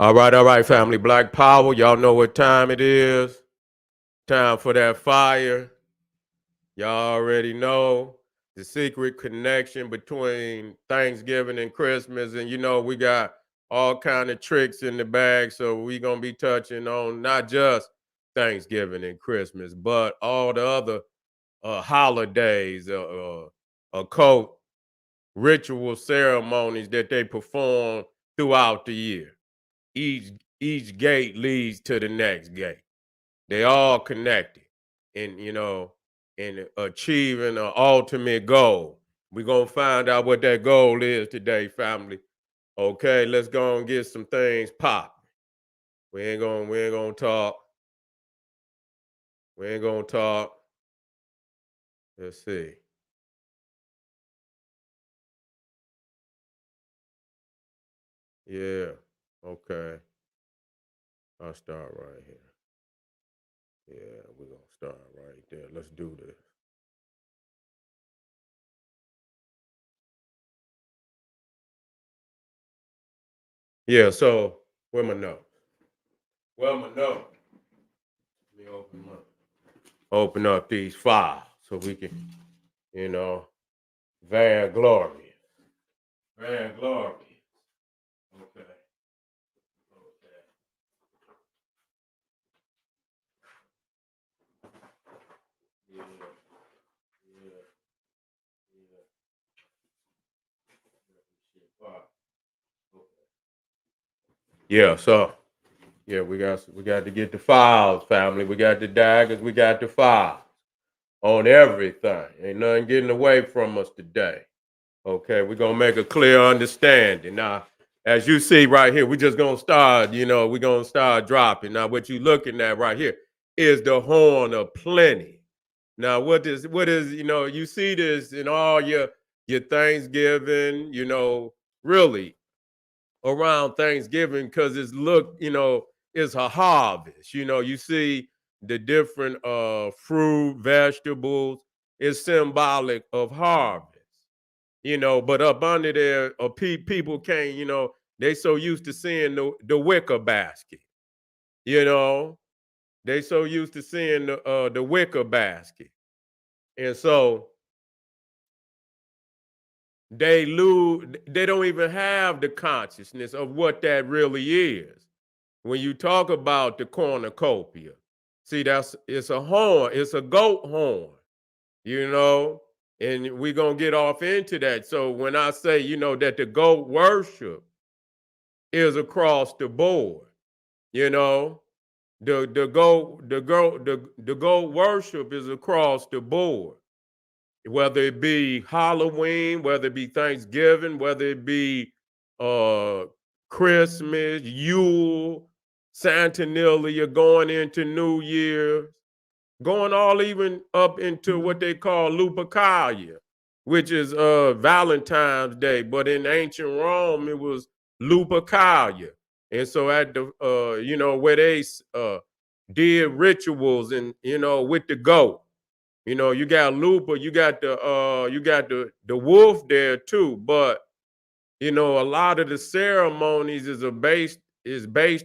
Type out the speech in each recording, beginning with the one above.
All right, family. Black Power. Y'all know what time it is. Time for that fire. Y'all already know the secret connection between Thanksgiving and Christmas. And we got all kind of tricks in the bag. So we gonna be touching on not just Thanksgiving and Christmas, but all the other holidays, occult ritual ceremonies that they perform throughout the year. Each gate leads to the next gate. They all connected in, in achieving an ultimate goal. We're gonna find out what that goal is today, family. Okay, let's go and get some things popping. We ain't gonna talk. We ain't gonna talk. Let's see. Yeah. Okay. I'll start right here. Yeah, we're gonna start right there. Let's do this. Yeah, so where my notes? Where my notes? Let me open up these files so we can, you know, Van Glory. Van Glory. Okay. Okay. Yeah. Yeah. Yeah. Yeah, so yeah, we got to get the files, family. We got the daggers, we got the files on everything. Ain't nothing getting away from us today. Okay, we're gonna make a clear understanding. Now, as you see right here, we're just gonna start, we're gonna start dropping. Now, what you looking at right here is the horn of plenty. Now, what is, you see this in all your Thanksgiving, really around Thanksgiving, because it's a harvest. You see the different fruit, vegetables, it's symbolic of harvest. But up under there, people can't, they so used to seeing the wicker basket, you know, they so used to seeing the wicker basket. And so they don't even have the consciousness of what that really is. When you talk about the cornucopia, see, it's a horn, it's a goat horn, you know, and we're gonna get off into that. So when I say, that the goat worship is across the board. You know, the goat worship is across the board. Whether it be Halloween, whether it be Thanksgiving, whether it be uh Christmas, Yule, Santanelia, going into New Year, going all even up into what they call Lupercalia, which is Valentine's Day. But in ancient Rome, it was Lupercalia. And so at the where they did rituals and with the goat. You got Luper, you got the wolf there too, but a lot of the ceremonies is based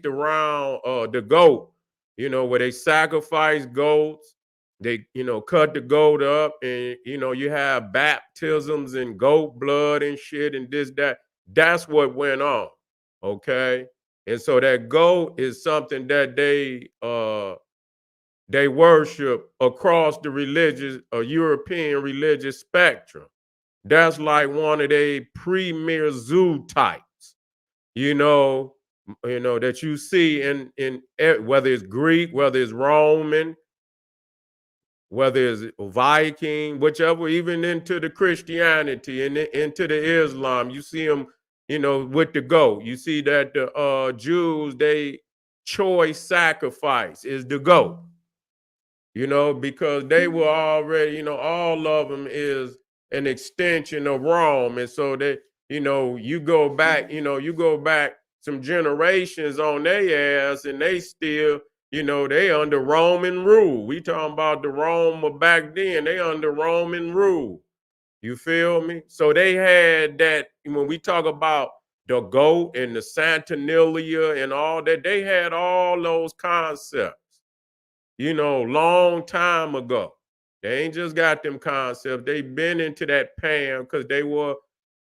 around the goat, where they sacrifice goats, they cut the goat up, and you have baptisms and goat blood and shit and this that. That's what went on. Okay. And so that goat is something that they worship across the religious European religious spectrum. That's like one of the premier zoo types, you know, that you see in whether it's Greek, whether it's Roman, whether it's Viking, whichever, even into the Christianity and into the Islam, you see them, with the goat. You see that the Jews, they choice sacrifice is the goat, because they were already, all of them is an extension of Rome. And so they, you go back some generations on their ass and they still, they under Roman rule. We talking about the Rome of back then, they under Roman rule. You feel me? So they had that when we talk about the goat and the Saturnalia and all that. They had all those concepts, long time ago. They ain't just got them concepts. They been into that pan because they were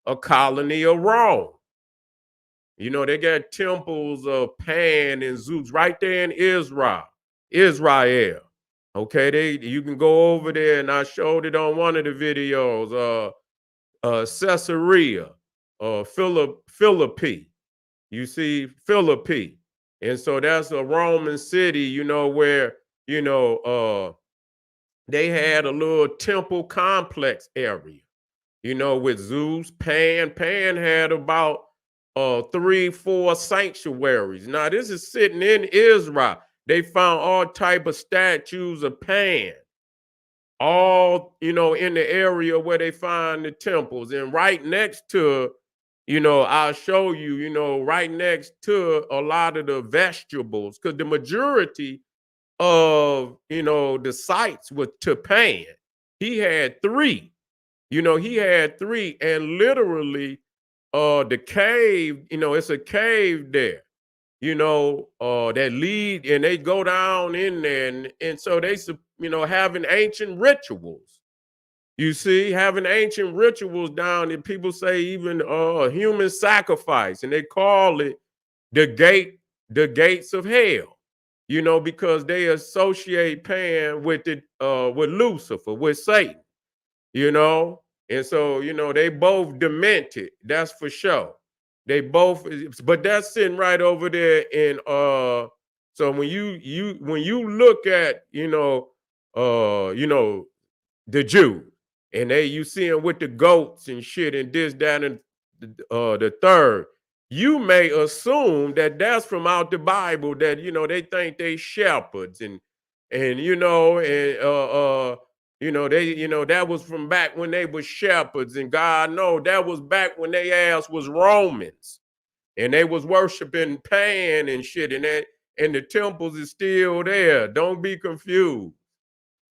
a colony of Rome. They got temples of Pan and Zeus right there in Israel. Israel. Okay, you can go over there, and I showed it on one of the videos. Caesarea, Philippi. You see, Philippi, and so that's a Roman city. Where they had a little temple complex area. With Zeus, Pan. Pan had about 3-4 sanctuaries. Now, this is sitting in Israel. They found all type of statues of Pan, all, in the area where they find the temples. And right next to, I'll show you, right next to a lot of the vegetables, because the majority of, the sites were to Pan. He had three. He had three, and literally, the cave, it's a cave there, that lead, and they go down in there, and so they, having ancient rituals. You see, having ancient rituals down, and people say even human sacrifice, and they call it the gates of hell, because they associate Pan with with Lucifer, with Satan. And so, they both demented, that's for sure. They both, but that's sitting right over there in so when you look at, the Jew, and you see him with the goats and shit and this, that, and the third, you may assume that that's from out the Bible, that they think they shepherds, and they, that was from back when they were shepherds, and God know that was back when they ass was Romans, and they was worshiping Pan and shit, and the temples is still there. Don't be confused.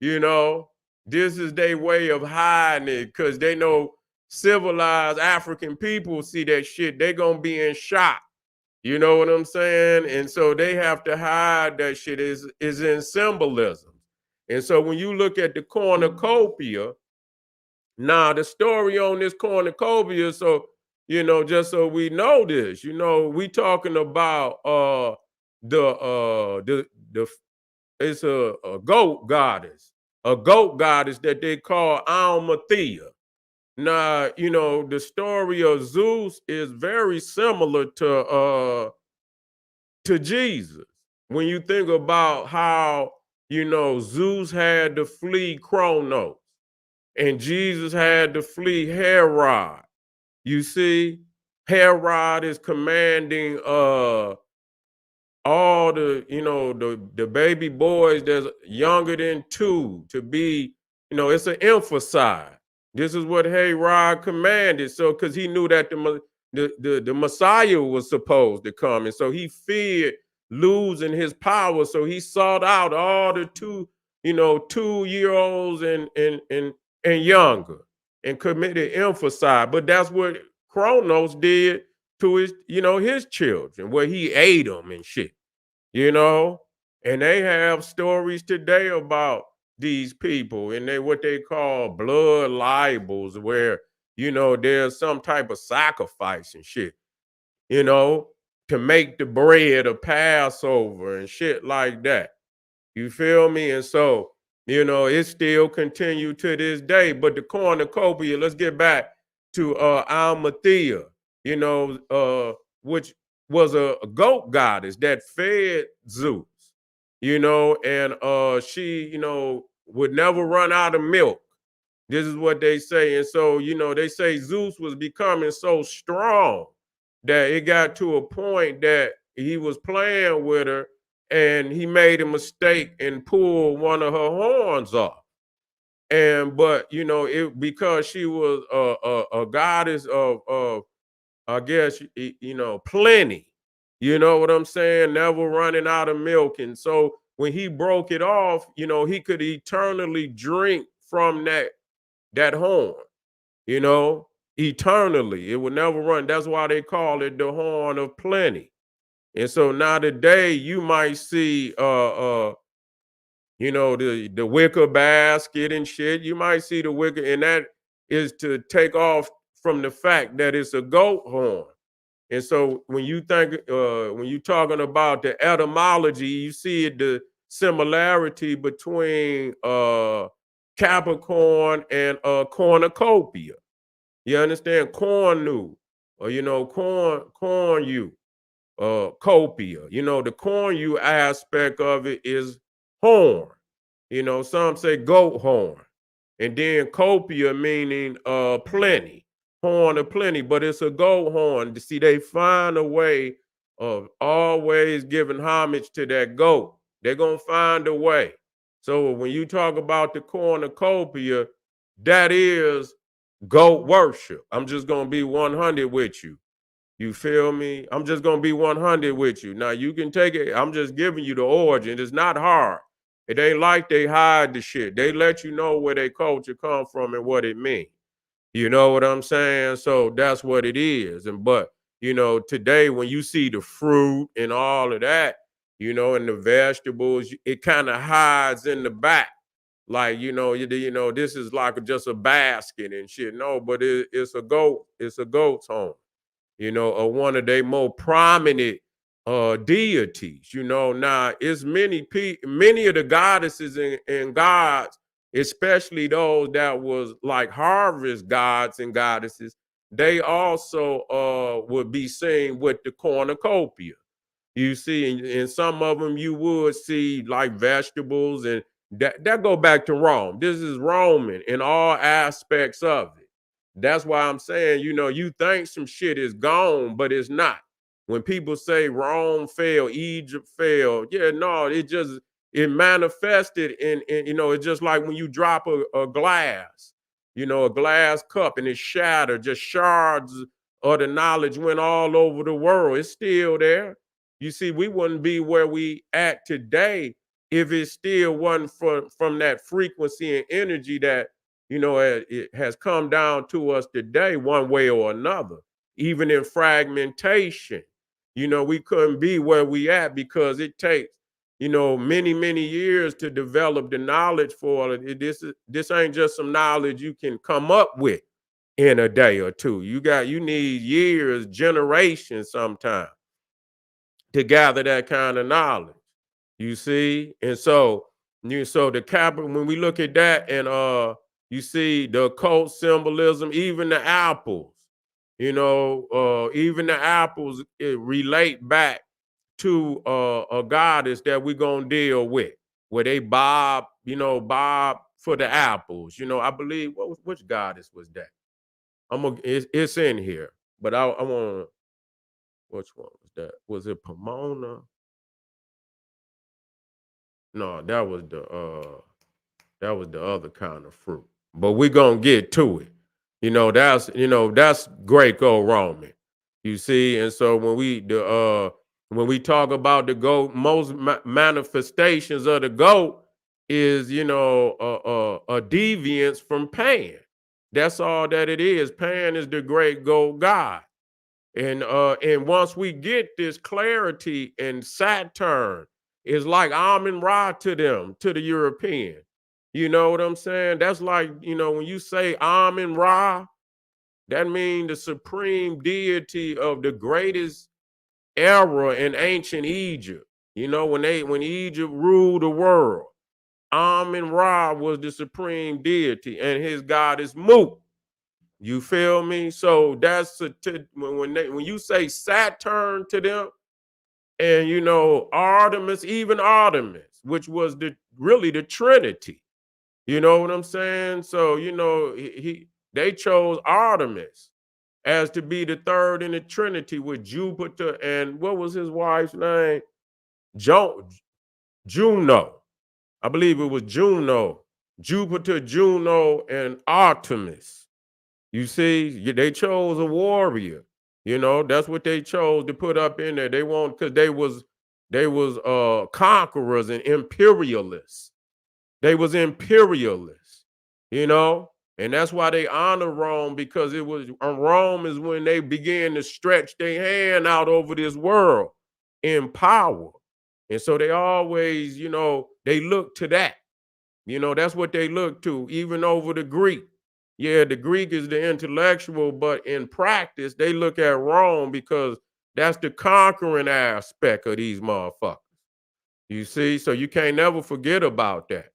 This is their way of hiding it, because they know civilized African people see that shit, they gonna be in shock. You know what I'm saying? And so they have to hide that shit, is in symbolism. And so when you look at the cornucopia, now the story on this cornucopia, so just so we know this, we talking about the it's a goat goddess, that they call Almathea. Now, the story of Zeus is very similar to Jesus. When you think about how, Zeus had to flee Kronos, and Jesus had to flee Herod. You see, Herod is commanding all the, the baby boys that's younger than 2 to be, it's an infanticide. This is what Herod commanded. So, because he knew that the Messiah was supposed to come, and so he feared losing his power. So he sought out all the 2-year-olds and younger, and committed infanticide. But that's what Kronos did to his children, where he ate them and shit, and they have stories today about these people, and what they call blood libels, where, there's some type of sacrifice and shit, to make the bread of Passover and shit like that. You feel me? And so, it still continue to this day. But the cornucopia, let's get back to Almathea, which was a goat goddess that fed Zeus, and she, would never run out of milk. This is what they say. And so, they say Zeus was becoming so strong that it got to a point that he was playing with her, and he made a mistake and pulled one of her horns off. But because she was a goddess of I guess, plenty. You know what I'm saying? Never running out of milk. And so when he broke it off, he could eternally drink from that horn, you know, eternally. It will never run. That's why they call it the horn of plenty. And so now today you might see the wicker basket and shit. You might see the wicker, and that is to take off from the fact that it's a goat horn. And so when you think when you're talking about the etymology, you see the similarity between Capricorn and cornucopia. You understand? Cornu, or corn you, copia. The corn you aspect of it is horn. Some say goat horn. And then copia meaning plenty, horn of plenty, but it's a goat horn. See, they find a way of always giving homage to that goat. They're gonna find a way. So when you talk about the cornucopia, that is goat worship. I'm just gonna be 100 with you. You feel me? I'm just gonna be 100 with you. Now you can take it. I'm just giving you the origin. It's not hard. It ain't like they hide the shit. They let you know where their culture come from and what it means. You know what I'm saying? So that's what it is. But today when you see the fruit and all of that, and the vegetables, it kind of hides in the back. Like, this is like just a basket and shit. No, but it's a goat. It's a goat's home. Or one of their more prominent deities. Now it's many of the goddesses and gods, especially those that was like harvest gods and goddesses, they also would be seen with the cornucopia. You see, in some of them you would see like vegetables, and that go back to Rome. This is Roman in all aspects of it. That's why I'm saying, you think some shit is gone, but it's not. When people say Rome fell, Egypt fell, yeah, no, it manifested in it's just like when you drop a glass, a glass cup, and it shattered, just shards of the knowledge went all over the world. It's still there. You see, we wouldn't be where we at today if it still wasn't from that frequency and energy that it has come down to us today one way or another. Even in fragmentation, we couldn't be where we at because it takes many years to develop the knowledge for it. This ain't just some knowledge you can come up with in a day or two. You need years, generations sometimes to gather that kind of knowledge. You see? And so the capital, when we look at that, and you see the occult symbolism, even the apples, even the apples relate back to a goddess that we're gonna deal with, where they bob for the apples. I believe which goddess was that? It's in here, but I want, which one was that? Was it Pomona? No, that was the other kind of fruit. But we're gonna get to it. That's Greco-Roman. You see, and so when we talk about the goat, most manifestations of the goat is a deviance from Pan. That's all that it is. Pan is the great goat god. And once we get this clarity, and Saturn is like Amun Ra to them, to the European. You know what I'm saying? That's like, when you say Amun Ra, that means the supreme deity of the greatest era in ancient Egypt. When Egypt ruled the world, Amun Ra was the supreme deity, and his god is Mu. You feel me? So that's when you say Saturn to them, and Artemis, even Artemis, which was really the Trinity. You know what I'm saying? So they chose Artemis as to be the third in the Trinity, with Jupiter and what was his wife's name? Juno. I believe it was Juno, Jupiter, Juno, and Artemis. You see, they chose a warrior. That's what they chose to put up in there. They want, because they was conquerors and imperialists. They was imperialists, And that's why they honor Rome, because it was Rome is when they began to stretch their hand out over this world in power. And so they always, they look to that. That's what they look to, even over the Greek. Yeah, the Greek is the intellectual, but in practice, they look at Rome because that's the conquering aspect of these motherfuckers. You see, so you can't never forget about that.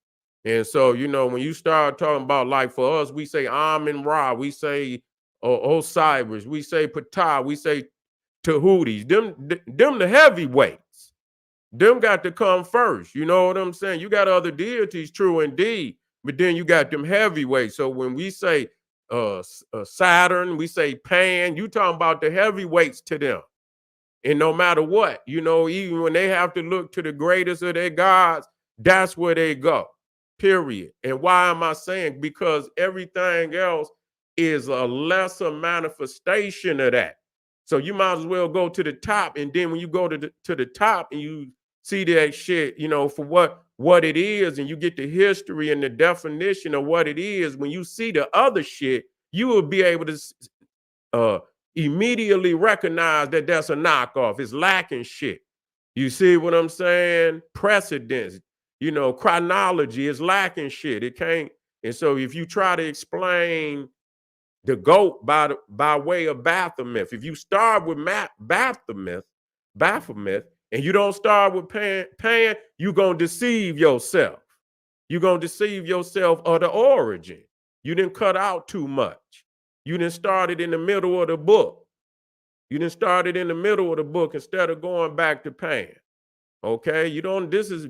And so, when you start talking about, like, for us, we say Amun Ra, we say Osiris, we say Ptah, we say Tahuti's, them the heavyweights. Them got to come first. You know what I'm saying? You got other deities, true indeed, but then you got them heavyweights. So when we say Saturn, we say Pan, you talking about the heavyweights to them. And no matter what, even when they have to look to the greatest of their gods, that's where they go, period. And why am I saying? Because everything else is a lesser manifestation of that. So you might as well go to the top. And then when you go to the top and you see that shit, for what it is, and you get the history and the definition of what it is, when you see the other shit, you will be able to immediately recognize that that's a knockoff. It's lacking shit. You see what I'm saying? Precedence, chronology is lacking shit. It can't. And so if you try to explain the GOAT by way of Baphomet, if you start with Baphomet, and you don't start with Pan, you're going to deceive yourself. You're going to deceive yourself of the origin. You didn't cut out too much. You didn't start it in the middle of the book. You didn't start it in the middle of the book instead of going back to Pan. Okay, you don't. This is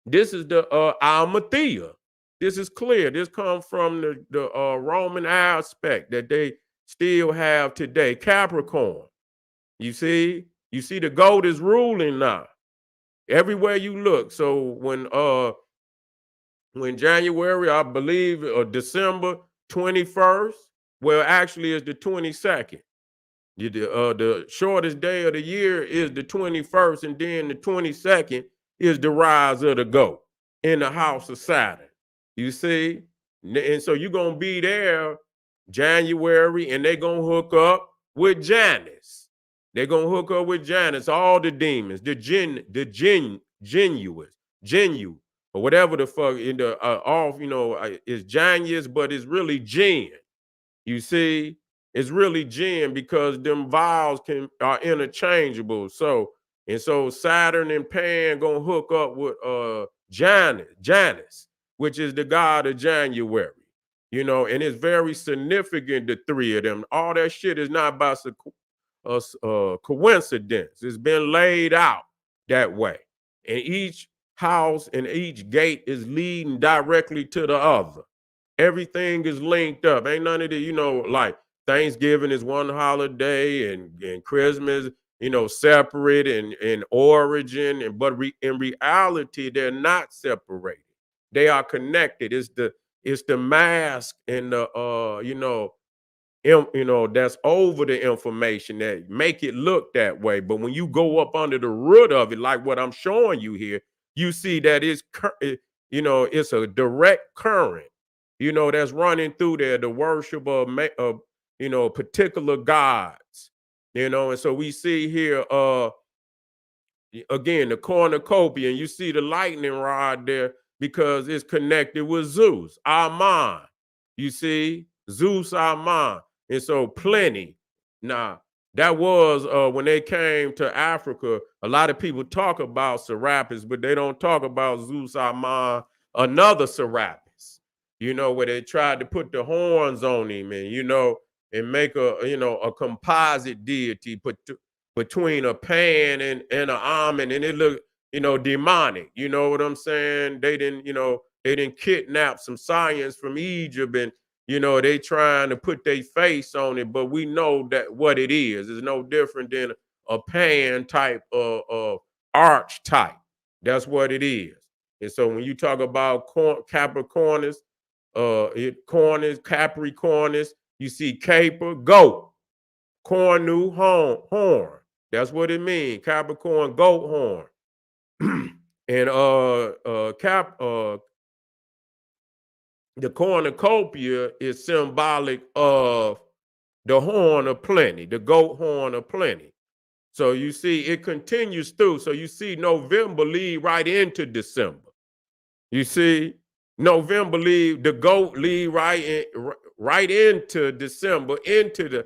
the Almathea. This is clear. This comes from the Roman aspect that they still have today. Capricorn. You see the goat is ruling now everywhere you look. So when January, I believe, or December 21st, well, actually it's the 22nd. The shortest day of the year is the 21st, and then the 22nd is the rise of the goat in the house of Saturn. You see? And so you're going to be there January, and they're going to hook up with Janus. They're going to hook up with Janus, all the demons, the Genu, or whatever the fuck, is Janus, but it's really Jinn. You see? It's really Jinn, because them vowels are interchangeable. So Saturn and Pan gonna hook up with Janus, which is the god of January. And it's very significant, the three of them. All that shit is not by coincidence. It's been laid out that way. And each house and each gate is leading directly to the other. Everything is linked up. Ain't none of the, like Thanksgiving is one holiday, and Christmas, separate in origin, but in reality, they're not separated. They are connected. It's the mask and the that's over the information that make it look that way. But when you go up under the root of it, like what I'm showing you here, you see that it's a direct current, that's running through there, the worship of particular gods, and so we see here, again, the cornucopia, and you see the lightning rod there because it's connected with Zeus, Amun. You see, Zeus, Amun. And so plenty. Now, that was when they came to Africa, a lot of people talk about Serapis, but they don't talk about Zeus, Amun, another Serapis, where they tried to put the horns on him, and make a composite deity between a Pan and an Amun, and it looked, demonic. You know what I'm saying? They didn't kidnap some science from Egypt, and they trying to put their face on it, but we know that what it is no different than a Pan type of archetype. That's what it is. And so when you talk about Capricornus, Capricornus, you see caper, goat, cornu, horn. That's what it means. Capricorn, goat horn. And the cornucopia is symbolic of the horn of plenty, the goat horn of plenty. So you see, it continues through. So you see, November lead right into December. You see, November lead the goat lead right into December, into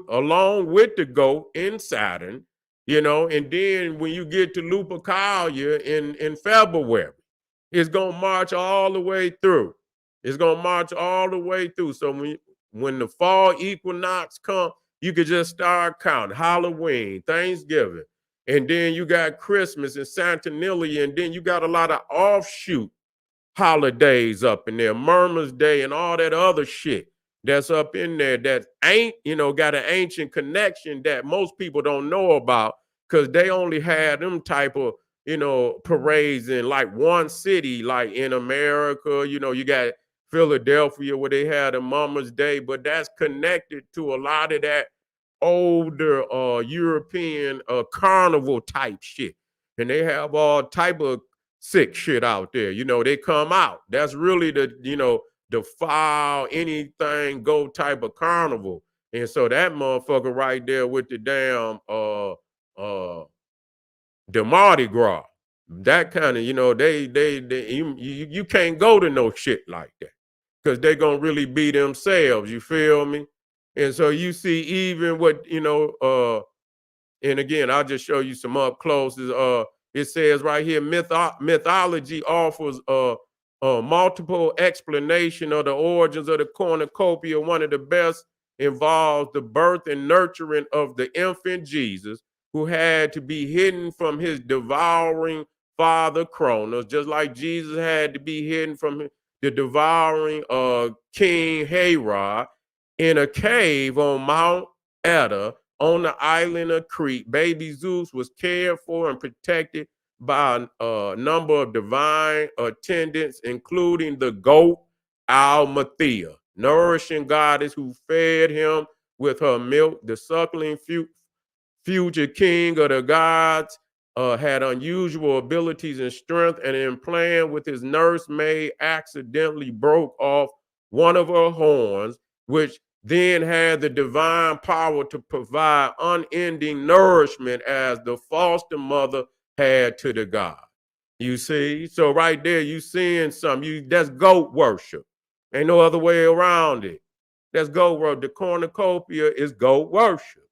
along with the goat in Saturn, and then when you get to Lupercalia in February, it's gonna march all the way through. It's gonna march all the way through. So when the fall equinox come, you could just start counting Halloween, Thanksgiving, and then you got Christmas and Saturnalia, and then you got a lot of offshoot holidays up in there, Murmur's Day and all that other shit that's up in there that ain't, got an ancient connection that most people don't know about because they only had them type of, parades in like one city, like in America. You got Philadelphia where they had a Mama's Day, but that's connected to a lot of that older European carnival type shit. And they have all type of sick shit out there. They come out. That's really the foul, anything go type of carnival. And so that motherfucker right there with the damn the Mardi Gras, that kind of, you can't go to no shit like that because they're gonna really be themselves. You feel me? And so you see even what, and again, I'll just show you some up close. It says right here, mythology offers a multiple explanation of the origins of the cornucopia. One of the best involves the birth and nurturing of the infant Jesus, who had to be hidden from his devouring father Cronus, just like Jesus had to be hidden from the devouring King Herod in a cave on Mount Ida on the island of Crete. Baby Zeus was cared for and protected by a number of divine attendants, including the goat Almathea, nourishing goddess who fed him with her milk. The suckling future king of the gods had unusual abilities and strength, and in playing with his nursemaid, accidentally broke off one of her horns, which then had the divine power to provide unending nourishment as the foster mother had to the god. You see? So right there, you seeing something. That's goat worship. Ain't no other way around it. That's goat worship. The cornucopia is goat worship.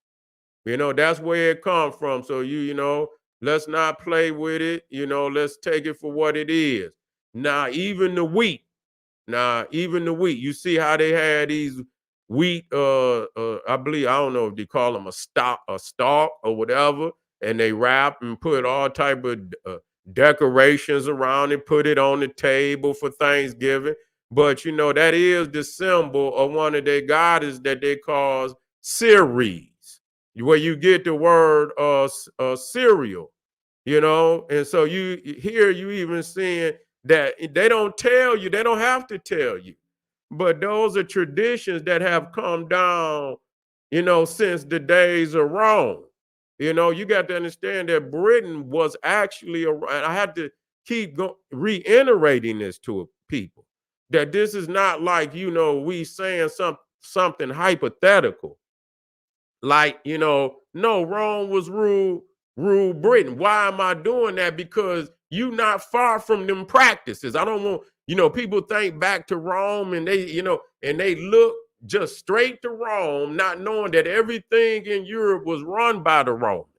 That's where it comes from. So let's not play with it. Let's take it for what it is. Now, even the wheat. You see how they had these wheat, I believe, I don't know if they call them a stalk or whatever, and they wrap and put all type of decorations around it, put it on the table for Thanksgiving. But that is the symbol of one of their goddesses that they call Ceres, where you get the word cereal, and so you even seeing that they don't tell you, they don't have to tell you, but those are traditions that have come down, since the days of Rome. You got to understand that Britain was actually and I had to keep reiterating this to people, that this is not like, we saying something hypothetical. Like, no, Rome was rule Britain. Why am I doing that? Because you not far from them practices. I don't want, people think back to Rome and they look just straight to Rome, not knowing that everything in Europe was run by the Romans.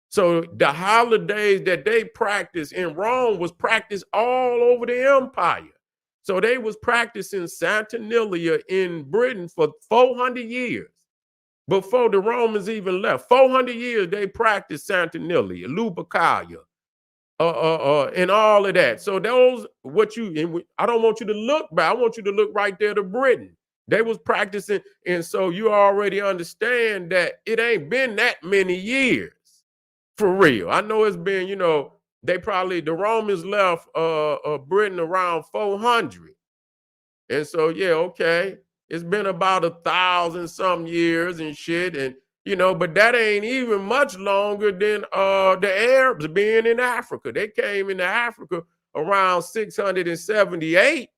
So the holidays that they practiced in Rome was practiced all over the empire. So they was practicing Saturnalia in Britain for 400 years. Before the Romans even left, 400 years they practiced Saturnalia, Lupercalia, and all of that. So those, I don't want you to look back. I want you to look right there to Britain. They was practicing, and so you already understand that it ain't been that many years, for real. I know it's been, the Romans left Britain around 400, and so yeah, okay. It's been about 1,000 some years and shit. And, but that ain't even much longer than the Arabs being in Africa. They came into Africa around 678.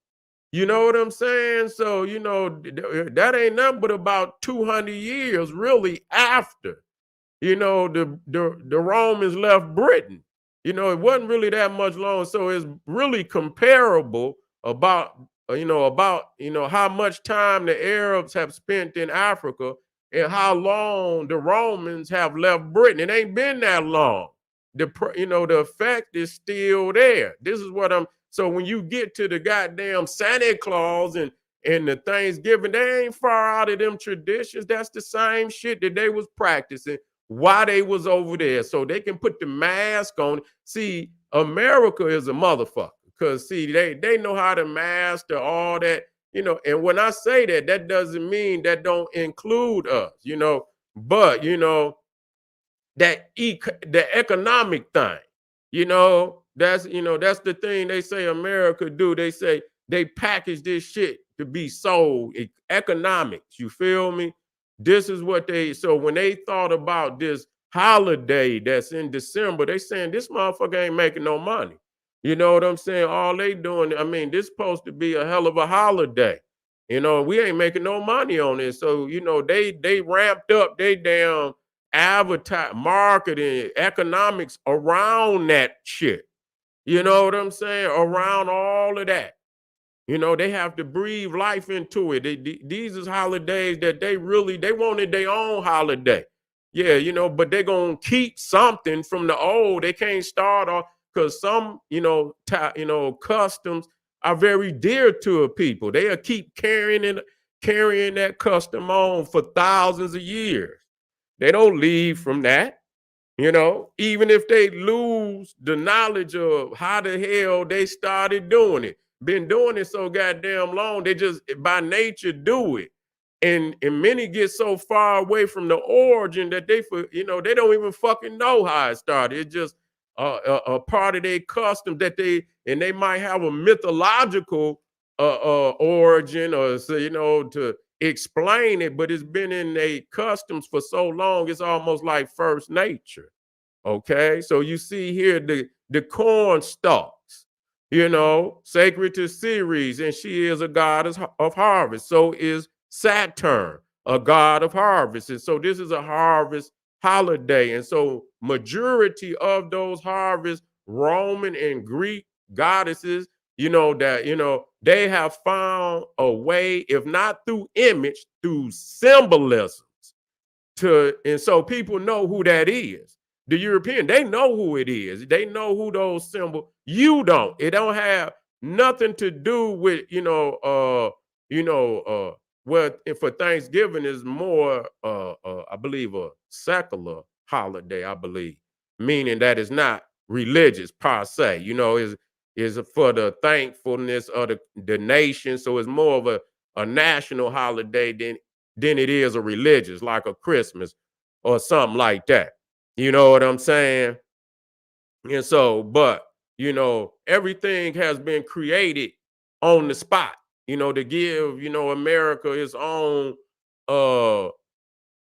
You know what I'm saying? So, that ain't nothing but about 200 years really after, the Romans left Britain. It wasn't really that much long. So it's really comparable about, how much time the Arabs have spent in Africa and how long the Romans have left Britain. It ain't been that long. The effect is still there. This is what so when you get to the goddamn Santa Claus and the Thanksgiving, they ain't far out of them traditions. That's the same shit that they was practicing while they was over there. So they can put the mask on. See, America is a motherfucker. Because see, they know how to master all that, and when I say that, that doesn't mean that don't include us, but the economic thing, that's the thing they say America do. They say they package this shit to be sold. Economics, you feel me? This is what so when they thought about this holiday that's in December, they saying this motherfucker ain't making no money. You know what I'm saying? All they doing, I mean, this supposed to be a hell of a holiday. We ain't making no money on it. So, they ramped up they damn advertise, marketing, economics around that shit. You know what I'm saying? Around all of that. They have to breathe life into it. These is holidays that they wanted their own holiday. Yeah, but they're going to keep something from the old. They can't start off because some, customs are very dear to a people. They'll keep carrying that custom on for thousands of years. They don't leave from that, even if they lose the knowledge of how the hell they started doing it. Been doing it so goddamn long, they just by nature do it. And many get so far away from the origin that they don't even fucking know how it started. It's just a part of their custom that they might have a mythological origin or to explain it, but it's been in their customs for so long, it's almost like first nature. Okay, so you see here the corn stalks, sacred to Ceres, and she is a goddess of harvest. So is Saturn, a god of harvest. And so this is a harvest holiday. And so majority of those harvest Roman and Greek goddesses, they have found a way, if not through image, through symbolisms and so people know who that is. The European, they know who it is. They know who those symbols. You don't. It don't have nothing to do with, well, for Thanksgiving is more, I believe, a secular holiday, I believe, meaning that it's not religious per se, is for the thankfulness of the nation. So it's more of a national holiday than it is a religious, like a Christmas or something like that. You know what I'm saying? And so, but everything has been created on the spot, to give, America uh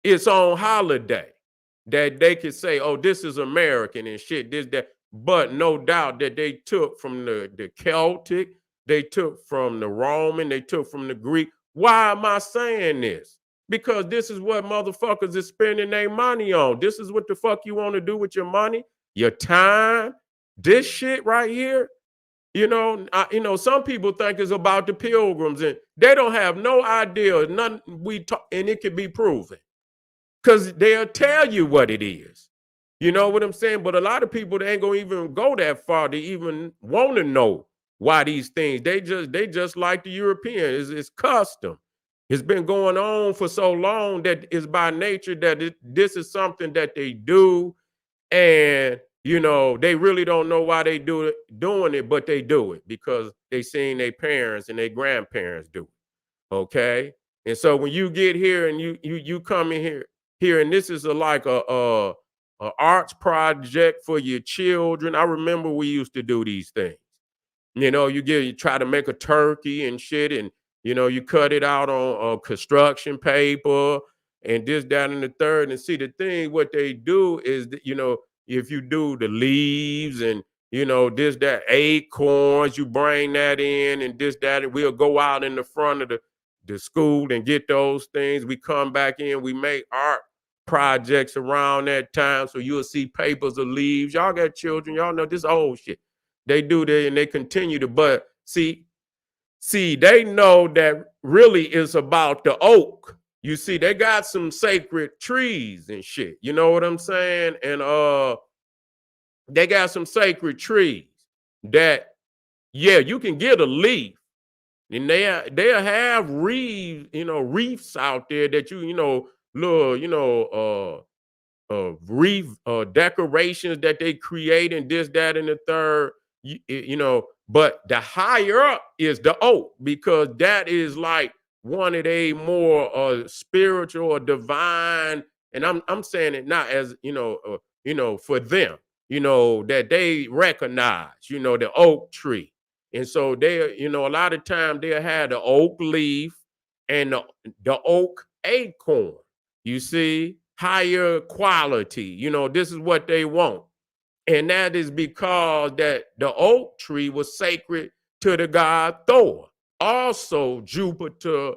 its own holiday that they could say, oh, this is American and shit, this, that. But no doubt that they took from the Celtic, they took from the Roman, they took from the Greek. Why am I saying this? Because this is what motherfuckers is spending their money on. This is what the fuck you want to do with your money, your time, this shit right here. Some people think it's about the pilgrims, and they don't have no idea. None we talk, and it can be proven because they'll tell you what it is. You know what I'm saying? But a lot of people, they ain't gonna even go that far to even want to know why these things. They just like the European. It's custom. It's been going on for so long that it's by nature that this is something that they do, and they really don't know why they doing it, but they do it because they seen their parents and their grandparents do it. Okay, and so when you get here and you come in here, and this is like a arts project for your children. I remember we used to do these things. You try to make a turkey and shit, and you cut it out on construction paper and this, that, and the third. And see, the thing, what they do is that, if you do the leaves and this, that, acorns, you bring that in and this, that, and we'll go out in the front of the school and get those things. We come back in, we make art projects around that time. So you'll see papers of leaves. Y'all got children, y'all know this old shit. They do that and they continue to, but see, they know that really it's about the oak. You see, they got some sacred trees and shit. You know what I'm saying? And they got some sacred trees that, yeah, you can get a leaf, and they'll have reefs out there that little, reef decorations that they create and this, that, and the third. But the higher up is the oak because that is like one of the more spiritual or divine. And I'm saying it not as for them, that they recognize, the oak tree. And so they, a lot of times they'll have the oak leaf and the oak acorn. You see, higher quality. This is what they want. And that is because that the oak tree was sacred to the god Thor, also Jupiter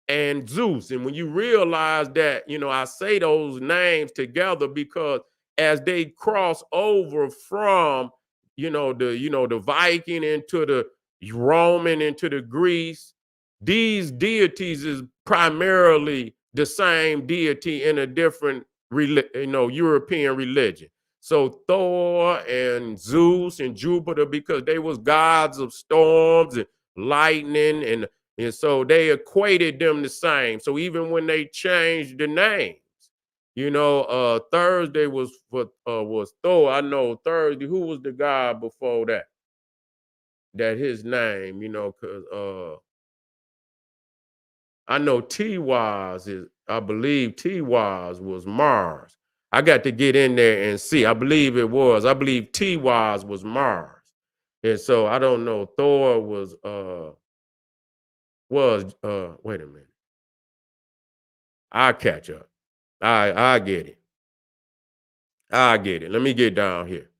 and Zeus. And when you realize that, I say those names together because as they cross over from, the Viking into the Roman into the Greece, these deities is primarily the same deity in a different, European religion. So Thor and Zeus and Jupiter, because they was gods of storms and lightning, and so they equated them the same. So even when they changed the names, Thursday was Thor. I know Thursday. Who was the god before that? That his name, because I know T-Wise is, I believe T-Wise was Mars. I got to get in there and see. I believe it was. I believe T-Wise was Mars. And so I don't know. Thor wait a minute. I'll catch up. I get it. I get it. Let me get down here.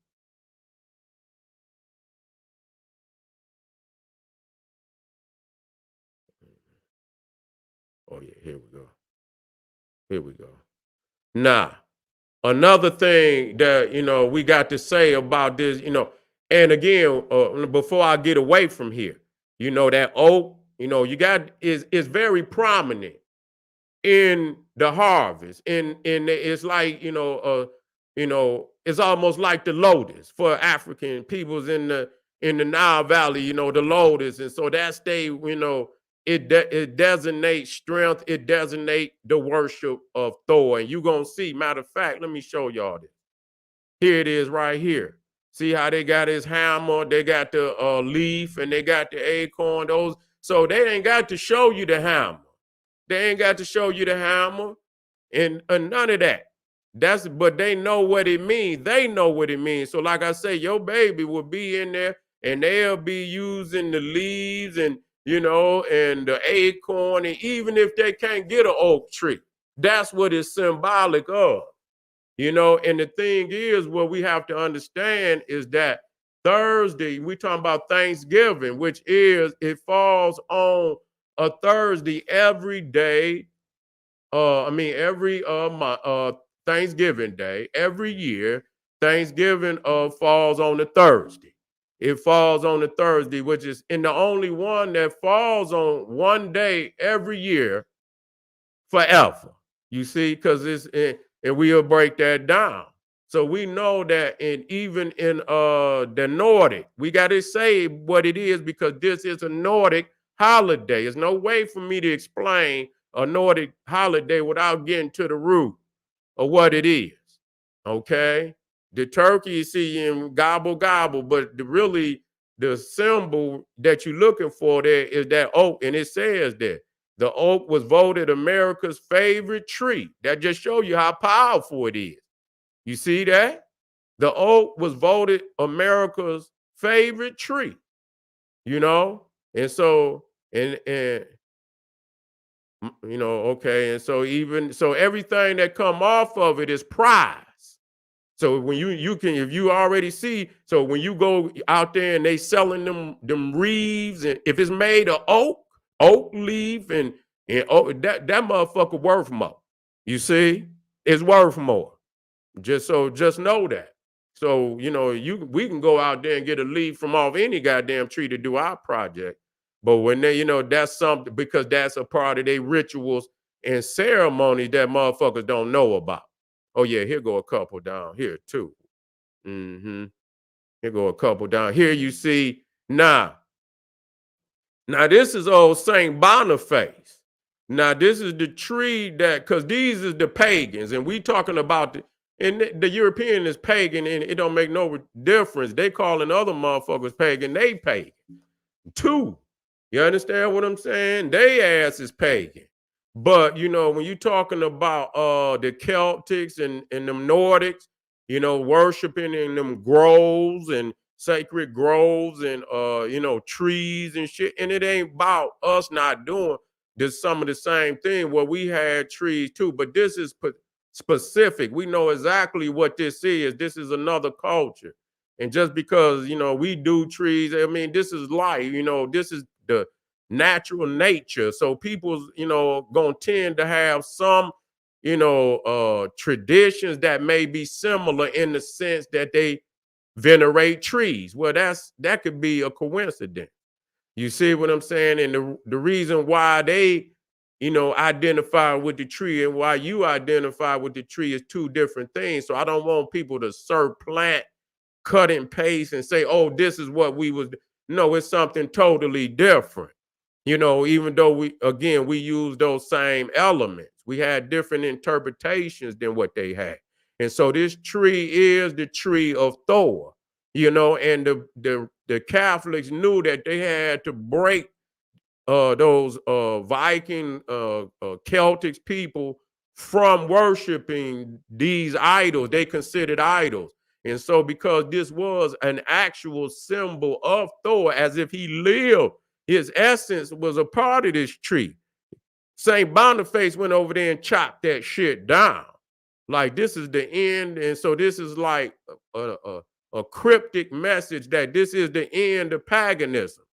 Oh yeah, here we go. Here we go. Now, another thing that we got to say about this, and again, before I get away from here, that oak, you got is very prominent in the harvest. In it's like it's almost like the lotus for African peoples in the Nile Valley. The lotus, and so that's it designates strength. It designates the worship of Thor. And you're gonna see. Matter of fact, let me show y'all this. Here it is right here. See how they got his hammer, they got the leaf, and they got the acorn. Those, so they ain't got to show you the hammer. They ain't got to show you the hammer and none of that. But they know what it means. They know what it means. So, like I say, your baby will be in there and they'll be using the leaves and and the acorn, and even if they can't get an oak tree, that's what it's symbolic of. And the thing is, what we have to understand is that Thursday, we talking about Thanksgiving, which is, it falls on a Thursday every day. Every Thanksgiving Day, every year, Thanksgiving falls on a Thursday. It falls on a Thursday, which is in the only one that falls on one day every year forever. You see, because and we'll break that down. So we know that even in the Nordic, we got to say what it is because this is a Nordic holiday. There's no way for me to explain a Nordic holiday without getting to the root of what it is. Okay, the turkey is seeing gobble gobble, but the symbol that you're looking for there is that oak, and it says that the oak was voted America's favorite tree. That just show you how powerful it is. You see that? The oak was voted America's favorite tree. And so and okay, and so even so everything that come off of it is prize. So when you can, if you already see, so when you go out there and they selling them reeds, and if it's made of oak leaf, and oak, that motherfucker worth more. You see, it's worth more. Just know that. So we can go out there and get a leaf from off any goddamn tree to do our project. But when they, that's something, because that's a part of their rituals and ceremonies that motherfuckers don't know about. Oh yeah, here go a couple down here too. Mm-hmm. Here go a couple down here. You see now this is old Saint Boniface. Now this is the tree that, because these is the pagans, and we talking about and the European is pagan, and it don't make no difference. They calling other motherfuckers pagan, they pagan too. You understand what I'm saying? They ass is pagan. But when you talking about the Celtics and them Nordics, worshiping in them groves and sacred groves and trees and shit. And it ain't about us not doing this, some of the same thing where we had trees too, but this is specific. We know exactly what this is. This is another culture. And just because we do trees, I mean, this is life. This is the natural nature. So people's gonna tend to have some traditions that may be similar in the sense that they venerate trees. Well, that could be a coincidence. You see what I'm saying? And the reason why they identify with the tree and why you identify with the tree is two different things. So I don't want people to surplant, cut and paste and say, oh, this is what we was. No, it's something totally different. Even though we use those same elements, we had different interpretations than what they had. And so this tree is the tree of Thor, and the Catholics knew that they had to break those Viking Celtics people from worshiping these idols they considered idols. And so because this was an actual symbol of Thor, as if he lived, his essence was a part of this tree. St. Boniface went over there and chopped that shit down. Like, this is the end. And so this is like a cryptic message that this is the end of paganism.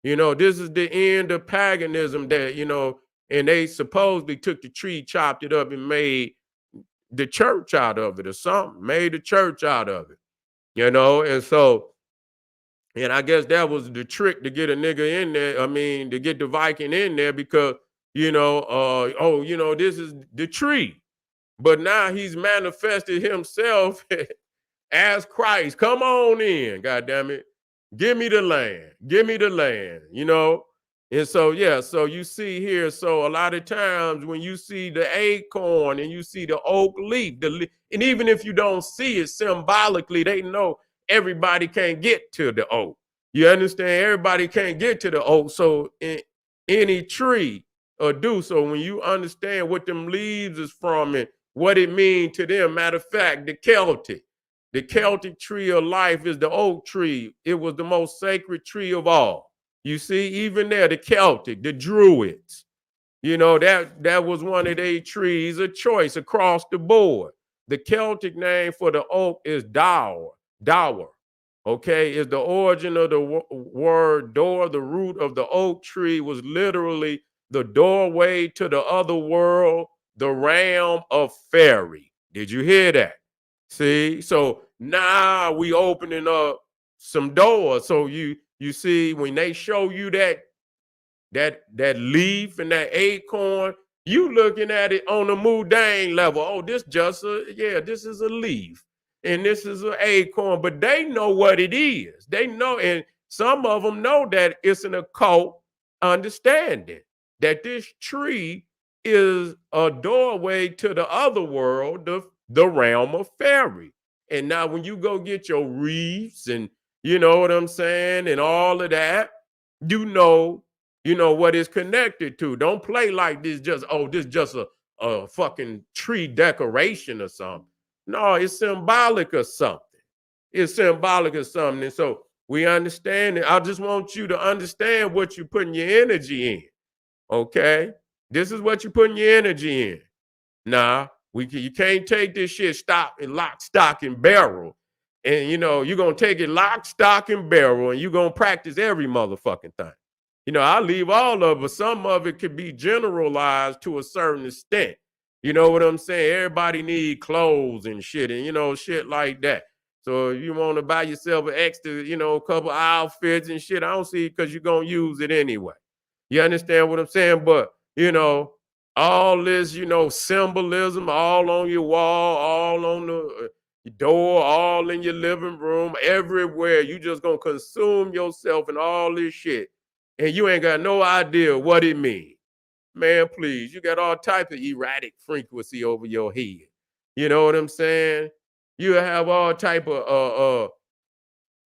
This is the end of paganism that, and they supposedly took the tree, chopped it up, and made the church out of it or something, made the church out of it, and so, and I guess that was the trick to get a nigga in there. I mean, to get the Viking in there because, this is the tree. But now he's manifested himself as Christ. Come on in, goddamn it. Give me the land. Give me the land, And so, yeah, so you see here, so a lot of times when you see the acorn and you see the oak leaf, and even if you don't see it symbolically, they know everybody can't get to the oak. You understand? Everybody can't get to the oak. So any tree or do. So when you understand what them leaves is from and what it means to them, matter of fact, the Celtic tree of life is the oak tree. It was the most sacred tree of all. You see, even there, the Celtic, the Druids, that was one of their trees of choice across the board. The Celtic name for the oak is dower. Okay, is the origin of the word door. The root of the oak tree was literally the doorway to the other world, the realm of fairy. Did you hear that? See, so now we opening up some doors. So you see, when they show you that leaf and that acorn, you looking at it on a mundane level. Oh, this is a leaf and this is an acorn, but they know what it is. They know, and some of them know that it's an occult understanding that this tree is a doorway to the other world, the realm of fairy. And now when you go get your wreaths and you know what I'm saying, and all of that, you know what it's connected to. Don't play like this just a fucking tree decoration or something. No, it's symbolic of something. It's symbolic of something. And so we understand it. I just want you to understand what you're putting your energy in. Okay? This is what you're putting your energy in. Now, You can't take this shit lock, stock, and barrel. And you're gonna take it lock, stock, and barrel, and you're gonna practice every motherfucking thing. I leave all of it. Some of it could be generalized to a certain extent. You know what I'm saying? Everybody need clothes and shit, and shit like that. So if you want to buy yourself an extra, couple outfits and shit, I don't see it because you're gonna use it anyway. You understand what I'm saying? But all this, symbolism, all on your wall, all on the door, all in your living room, everywhere. You just gonna consume yourself and all this shit, and you ain't got no idea what it means. Man, please, you got all type of erratic frequency over your head. You know what I'm saying? You have all type of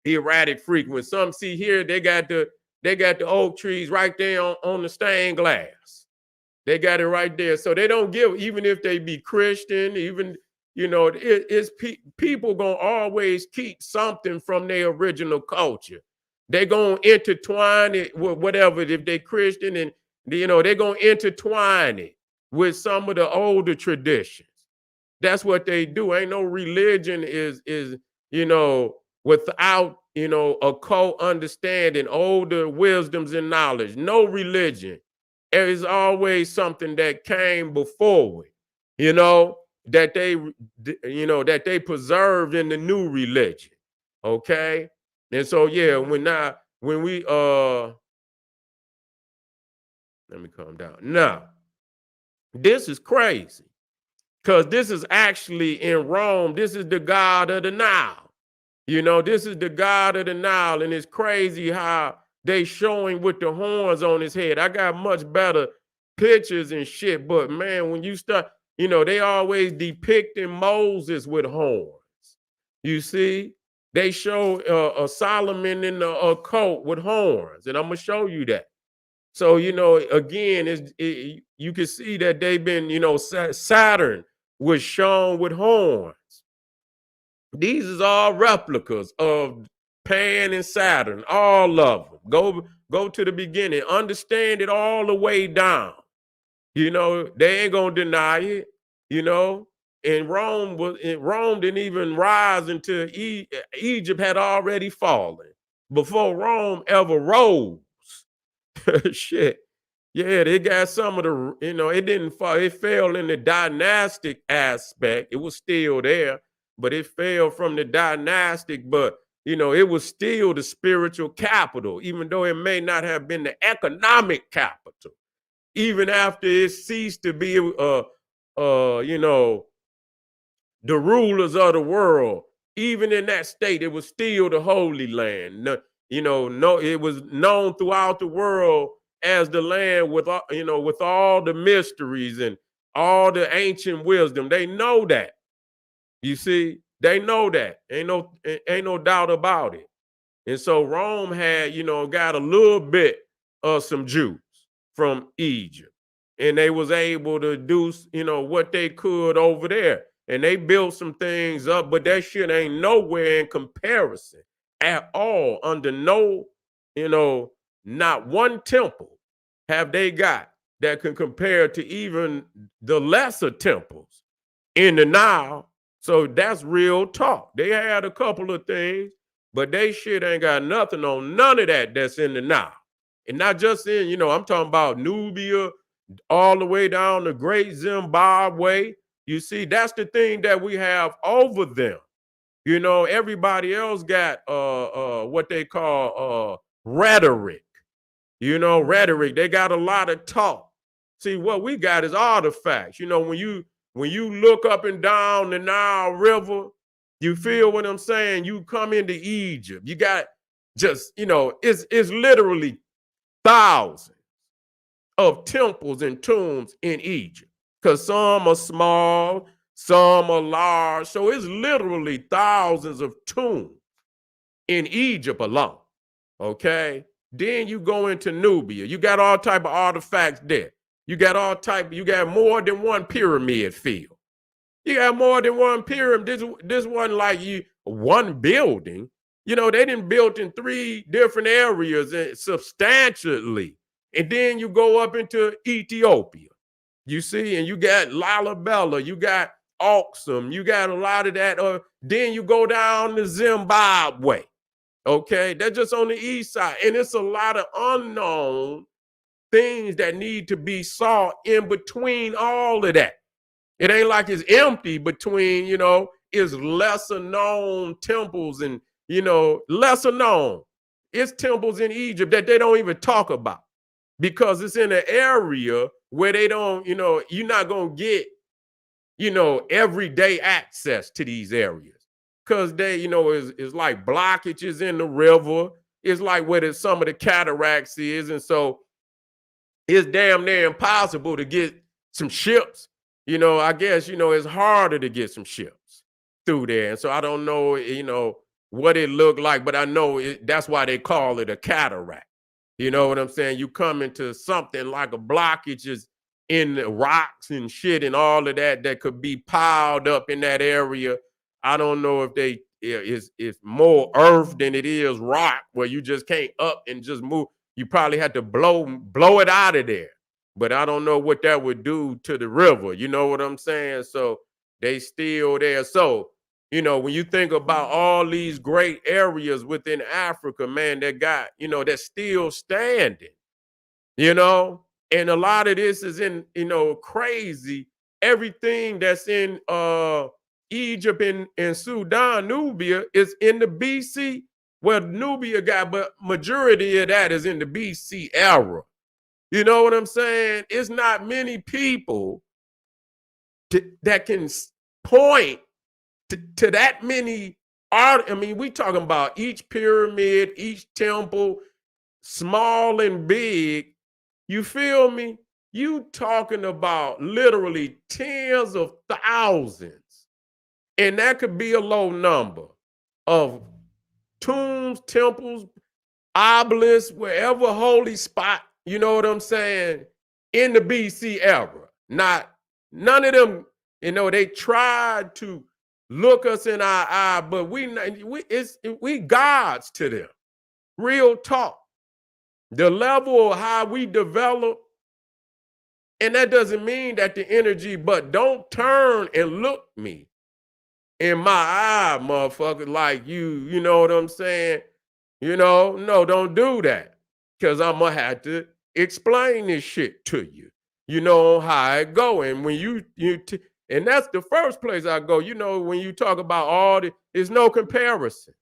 erratic frequency. Some see here, they got the oak trees right there on the stained glass. They got it right there. So they don't give, even if they be Christian, even, it's people gonna always keep something from their original culture. They gonna intertwine it with whatever, if they Christian, and they're gonna intertwine it with some of the older traditions. That's what they do. Ain't no religion is without occult understanding, older wisdoms and knowledge. No religion. There is always something that came before it, that they preserved in the new religion. Okay. And so yeah, when we let me calm down. Now, this is crazy. Because this is actually in Rome. This is the god of the Nile. This is the god of the Nile. And it's crazy how they showing with the horns on his head. I got much better pictures and shit. But man, when you start, they always depicting Moses with horns. You see, they show a Solomon in a coat with horns. And I'm going to show you that. So, again, you can see that they've been, Saturn was shown with horns. These is all replicas of Pan and Saturn, all of them. Go to the beginning, understand it all the way down. They ain't gonna deny it. And Rome didn't even rise until Egypt had already fallen before Rome ever rose. Shit. Yeah, they got some of the, it didn't fall. It fell in the dynastic aspect. It was still there, but it fell from the dynastic, but, it was still the spiritual capital, even though it may not have been the economic capital. Even after it ceased to be, the rulers of the world, even in that state, it was still the Holy Land. It was known throughout the world as the land with all the mysteries and all the ancient wisdom. They know that. You see, they know that. Ain't no doubt about it. And so Rome had, got a little bit of some Jews from Egypt, and they was able to do, what they could over there. And they built some things up, but that shit ain't nowhere in comparison at all. Under no, not one temple have they got that can compare to even the lesser temples in the Nile. So that's real talk. They had a couple of things, but they shit ain't got nothing on none of that that's in the Nile. And not just in, I'm talking about Nubia, all the way down to Great Zimbabwe. You see, that's the thing that we have over them. Everybody else got what they call rhetoric. Rhetoric. They got a lot of talk. See, what we got is artifacts. When you look up and down the Nile River, you feel what I'm saying? You come into Egypt. You got just, it's literally thousands of temples and tombs in Egypt. Because some are small, some are large. So it's literally thousands of tombs in Egypt alone. Okay. Then you go into Nubia. You got all type of artifacts there. You got more than one pyramid field. You got more than one pyramid. This wasn't like one building. They didn't build in 3 different areas substantially. And then you go up into Ethiopia. You see, and you got Lalabella, you got Auxum, you got a lot of that. Then you go down to Zimbabwe. Okay, they're just on the east side, and it's a lot of unknown things that need to be sought in between all of that. It ain't like it's empty between, it's lesser known temples and, lesser known. It's temples in Egypt that they don't even talk about because it's in an area where they don't, you're not going to get, everyday access to these areas because they, is like blockages in the river. It's like where some of the cataracts is. And so it's damn near impossible to get some ships. I guess, it's harder to get some ships through there. And so I don't know, what it looked like, but I know that's why they call it a cataract. You know what I'm saying? You come into something like a blockage is in the rocks and shit and all of that that could be piled up in that area. I don't know if it's more earth than it is rock where you just can't up and just move. You probably had to blow it out of there. But I don't know what that would do to the river. You know what I'm saying? So they still there. So, when you think about all these great areas within Africa, man, that got, that's still standing, and a lot of this is in, crazy. Everything that's in Egypt and Sudan, Nubia is in the BC. Well, Nubia got, but majority of that is in the BC era. You know what I'm saying? It's not many people that can point to that many art. I mean, we talking about each pyramid, each temple, small and big. You feel me? You talking about literally tens of thousands. And that could be a low number of tombs, temples, obelisks, wherever holy spot, you know what I'm saying, in the BC era. None of them, they tried to look us in our eye, but we gods to them. Real talk. The level of how we develop, and that doesn't mean that the energy, but don't turn and look me in my eye, motherfucker, like you know what I'm saying? No, don't do that. Because I'm going to have to explain this shit to you, how it go. And when and that's the first place I go, when you talk about there's no comparison.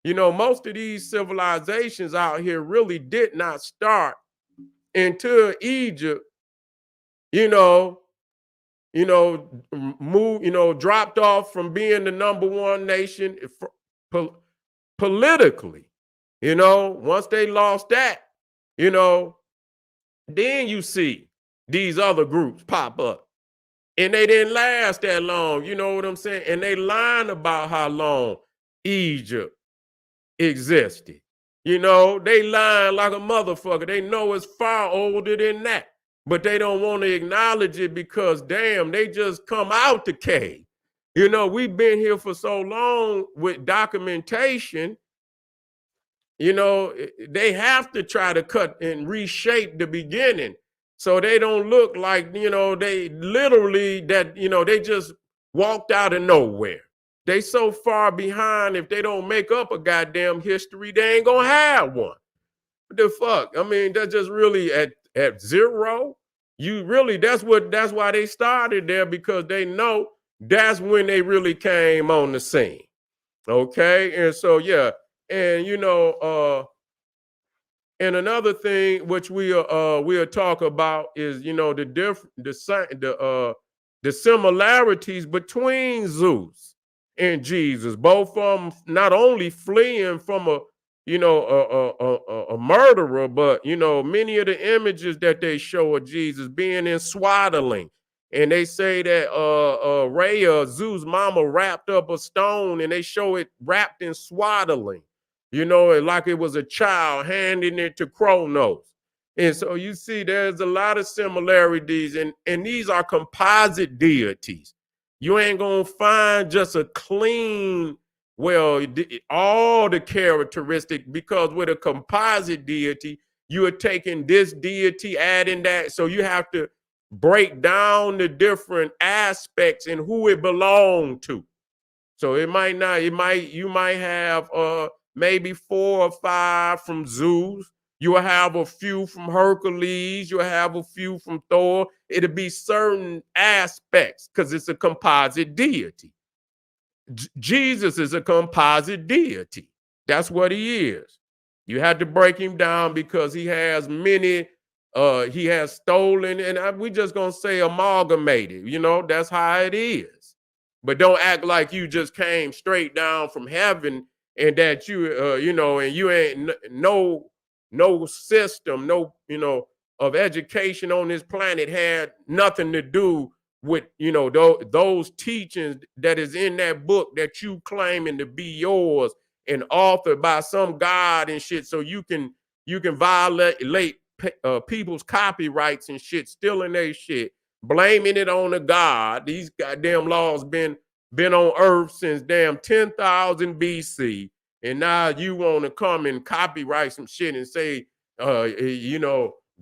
Most of these civilizations out here really did not start until Egypt, dropped off from being the number one nation politically. Once they lost that, then you see these other groups pop up. And they didn't last that long, you know what I'm saying? And they lying about how long Egypt existed. They lying like a motherfucker. They know it's far older than that. But they don't want to acknowledge it because, damn, they just come out the cave. We've been here for so long with documentation. They have to try to cut and reshape the beginning so they don't look like, they literally they just walked out of nowhere. They so far behind, if they don't make up a goddamn history, they ain't gonna have one. What the fuck? I mean, that's just really at zero. That's why they started there, because they know that's when they really came on the scene. Okay. And so, yeah. And, and another thing which we'll talk about is, the similarities between Zeus and Jesus, both from not only fleeing from a murderer, but many of the images that they show of Jesus being in swaddling. And they say that Rhea, Zeus' mama, wrapped up a stone, and they show it wrapped in swaddling, like it was a child handing it to Kronos. And so you see there's a lot of similarities, and these are composite deities. You ain't gonna find just a clean, all the characteristic, because with a composite deity, you are taking this deity, adding that. So you have to break down the different aspects and who it belonged to. So it might not, you might have maybe 4 or 5 from Zeus. You'll have a few from Hercules. You'll have a few from Thor. It'll be certain aspects because it's a composite deity. Jesus is a composite deity. That's what he is. You had to break him down because he has many, he has stolen, and we just gonna say amalgamated. That's how it is. But don't act like you just came straight down from heaven and that and you ain't no system, of education on this planet had nothing to do with those teachings that is in that book that you claiming to be yours and authored by some god and shit, so you can violate people's copyrights and shit, stealing their shit, blaming it on a god. These goddamn laws been on earth since damn 10,000 BC, and now you want to come and copyright some shit and say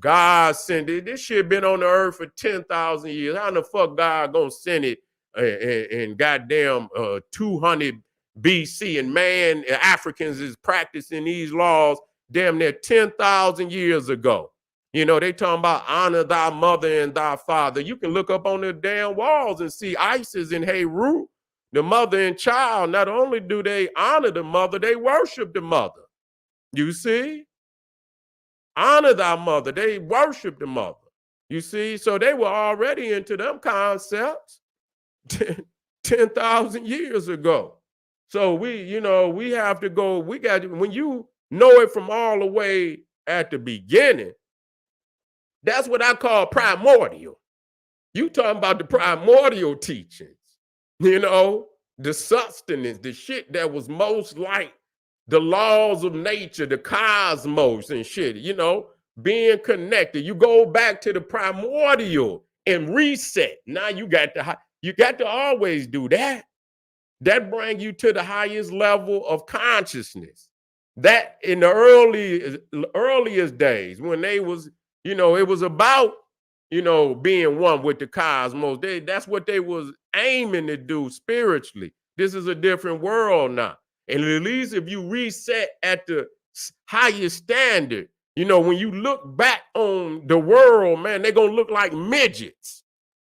God sent it. This shit been on the earth for 10,000 years. How the fuck God gonna send it in goddamn 200 BC, and Africans is practicing these laws damn near 10,000 years ago. They talking about honor thy mother and thy father. You can look up on the damn walls and see Isis and Heru, the mother and child. Not only do they honor the mother, they worship the mother. You see? Honor thy mother. They worship the mother. You see? So they were already into them concepts 10,000 years ago. So we have to go, when you know it from all the way at the beginning, that's what I call primordial. You talking about the primordial teachings, the sustenance, the shit that was most like the laws of nature, the cosmos and shit, being connected. You go back to the primordial and reset. Now you got to always do that. That brings you to the highest level of consciousness. That in the earliest days when they was, it was about, being one with the cosmos. That's what they was aiming to do spiritually. This is a different world now. And at least if you reset at the highest standard, when you look back on the world, man, they're going to look like midgets.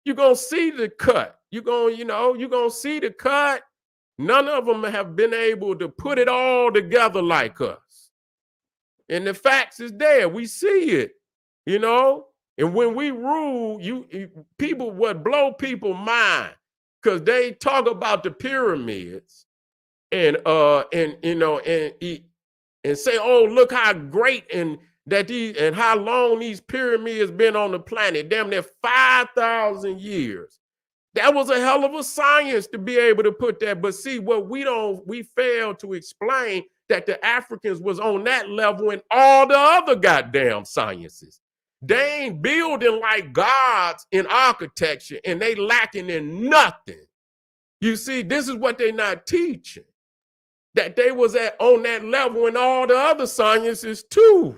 You're going to see the cut. You're going to see the cut. None of them have been able to put it all together like us. And the facts is there. We see it, And when we rule, people would blow people's mind because they talk about the pyramids and say, oh, look how great and how long these pyramids been on the planet. Damn near 5,000 years. That was a hell of a science to be able to put that. But see, what we fail to explain that the Africans was on that level in all the other goddamn sciences. They ain't building like gods in architecture, and they lacking in nothing. You see, this is what they not teaching. That they was on that level in all the other sciences too.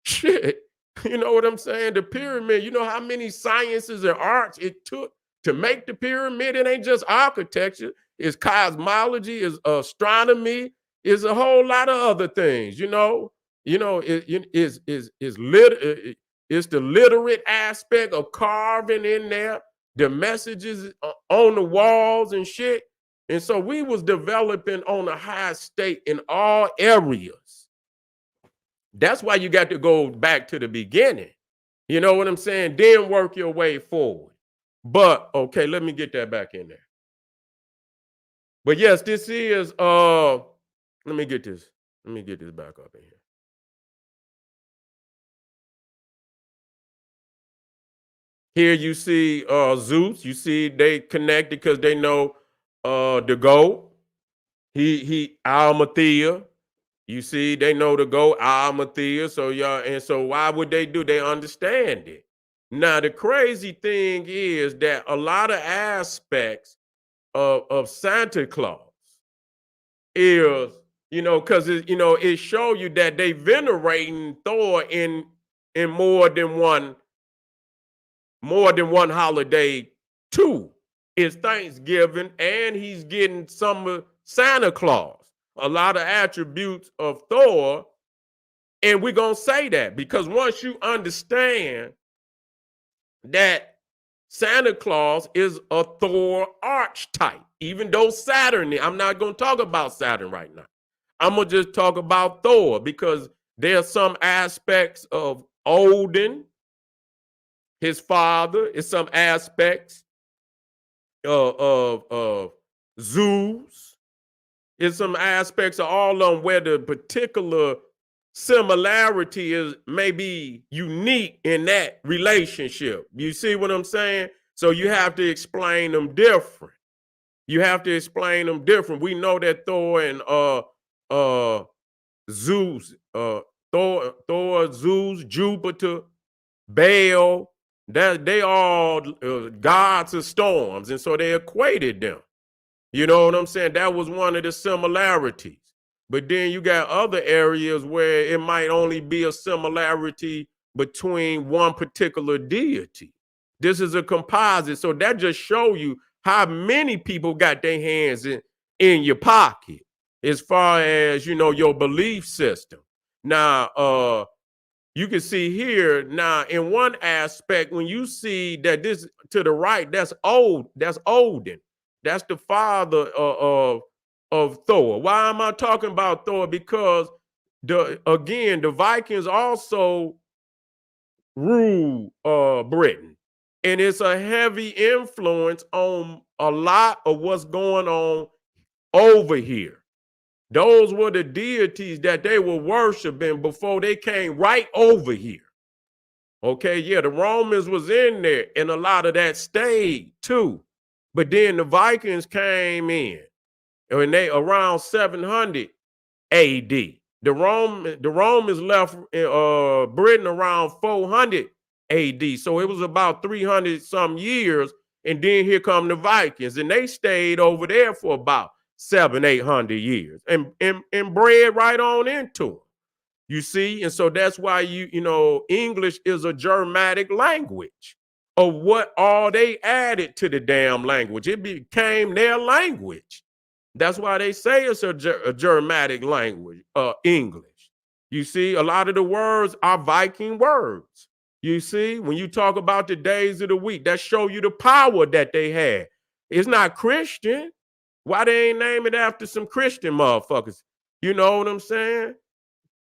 Shit. You know what I'm saying? The pyramid, you know how many sciences and arts it took to make the pyramid? It ain't just architecture. It's cosmology, it's astronomy, it's a whole lot of other things, it's the literate aspect of carving in there, the messages on the walls and shit. And so we was developing on a high state in all areas. That's why you got to go back to the beginning. You know what I'm saying? Then work your way forward. But okay, let me get that back in there. But yes, this is let me get this back up in here. Here you see Zeus. You see they connected because they know the goat. He Almathea. You see, they know the goat Almathea. So and so why would they do? They understand it. Now the crazy thing is that a lot of aspects of Santa Claus is, because it show you that they venerating Thor in more than one more than one holiday too. It's Thanksgiving, and he's getting some of Santa Claus, a lot of attributes of Thor. And we're going to say that because once you understand that Santa Claus is a Thor archetype, even though Saturn, I'm not going to talk about Saturn right now. I'm going to just talk about Thor because there are some aspects of Odin, his father, is some aspects of Zeus, is some aspects of all of them where the particular similarity is maybe unique in that relationship. You see what I'm saying? So you have to explain them different. You have to explain them different. We know that Thor and Zeus, Thor, Zeus, Jupiter, Baal, that they all gods of storms, and so they equated them. You know what I'm saying? That was one of the similarities. But then you got other areas where it might only be a similarity between one particular deity. This is a composite. So that just show you how many people got their hands in your pocket as far as, you know, your belief system. Now, you can see here now in one aspect, when you see that this to the right, that's Odin. That's the father of Thor. Why am I talking about Thor? Because the Vikings also rule Britain. And it's a heavy influence on a lot of what's going on over here. Those were the deities that they were worshiping before they came right over here. Okay, yeah, the Romans was in there, and a lot of that stayed too. But then the Vikings came in, and they around 700 A.D. The Romans left Britain around 400 A.D. So it was about 300 some years, and then here come the Vikings, and they stayed over there for about 700-800 years, and bred right on into them. You see, and so that's why you know English is a Germanic language of what all they added to the damn language. It became their language. That's why they say it's a Germanic language, English. You see, a lot of the words are Viking words. You see, when you talk about the days of the week, that show you the power that they had. It's not Christian. Why they ain't name it after some Christian motherfuckers? You know what I'm saying?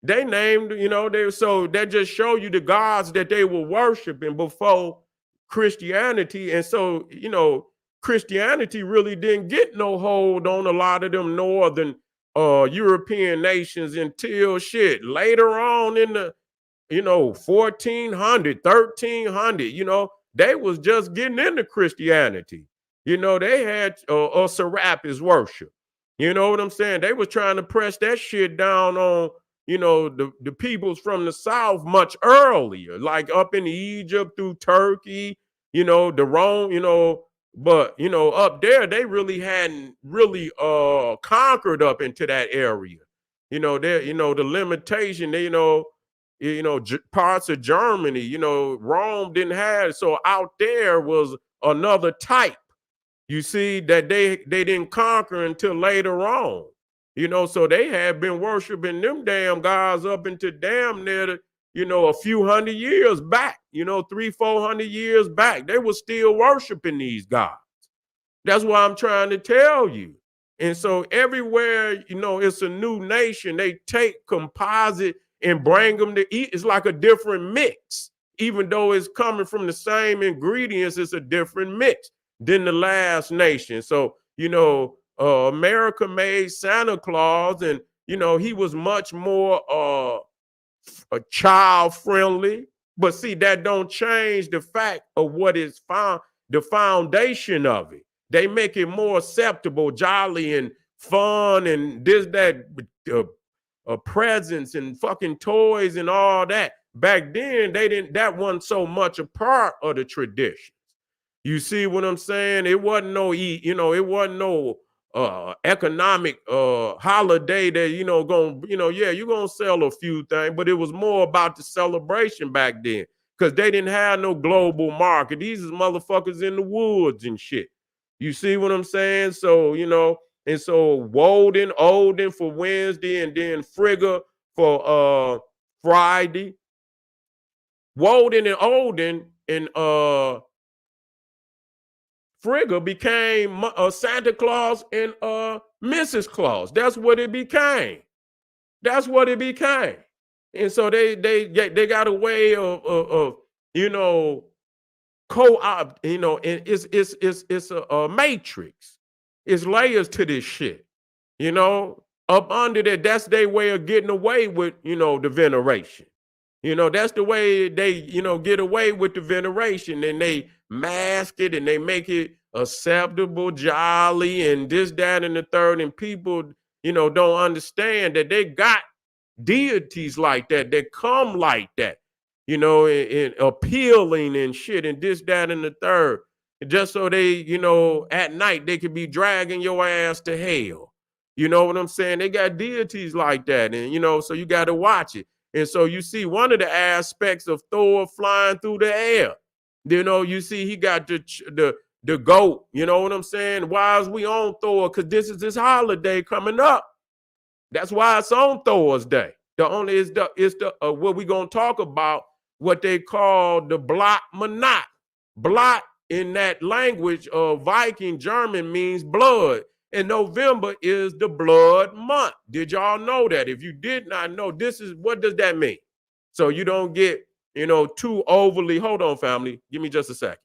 They named, you know, so that just show you the gods that they were worshiping before Christianity. And so, you know, Christianity really didn't get no hold on a lot of them northern European nations until shit later on in the, you know, 1400, 1300, you know, they was just getting into Christianity. You know, they had Serapis worship. You know what I'm saying? They was trying to press that shit down on, you know, the peoples from the South much earlier, like up in Egypt through Turkey, you know, the Rome, you know, but, you know, up there, they really hadn't really conquered up into that area. You know, there, you know, the limitation, parts of Germany, you know, Rome didn't have, so out there was another type. You see that they didn't conquer until later on. You know, so they had been worshiping them damn gods up into damn near, you know, a few hundred years back, you know, 300-400 years back. They were still worshiping these gods. That's what I'm trying to tell you. And so everywhere, you know, it's a new nation. They take composite and bring them to eat. It's like a different mix. Even though it's coming from the same ingredients, it's a different mix than the last nation. So, you know, America made Santa Claus, and, you know, he was much more child friendly. But see, that don't change the fact of what is the foundation of it. They make it more acceptable, jolly, and fun, and this, that, presents and fucking toys and all that. Back then, that wasn't so much a part of the traditions. You see what I'm saying? It wasn't no, you know, it wasn't no economic holiday that, you know, yeah, you're gonna sell a few things, but it was more about the celebration back then. because they didn't have no global market. These is motherfuckers in the woods and shit. You see what I'm saying? So, you know, and so Woden, Olden for Wednesday, and then Frigga for Friday. Woden and Olden and Frigga became Santa Claus and Mrs. Claus. That's what it became. That's what it became. And so they got a way of you know, co-op, you know, and it's a matrix. It's layers to this shit. You know, up under that, that's their way of getting away with, you know, the veneration. You know, that's the way they, you know, get away with the veneration, and they mask it and they make it acceptable, jolly, and this, that, and the third. And people, you know, don't understand that they got deities like that come like that, you know, and appealing and shit, and this, that, and the third. Just so they, you know, at night they could be dragging your ass to hell. You know what I'm saying? They got deities like that, and you know, so you got to watch it. And so you see one of the aspects of Thor flying through the air. You know, you see he got the goat. You know what I'm saying? Why is we on Thor? Because this is this holiday coming up. That's why it's on Thor's Day. The only is the what we gonna talk about, what they call the Blot Monat. Blot in that language of Viking German means blood. And November is the blood month. Did y'all know that? If you did not know, this is what does that mean? So you don't get, you know, too overly. Hold on, family. Give me just a second.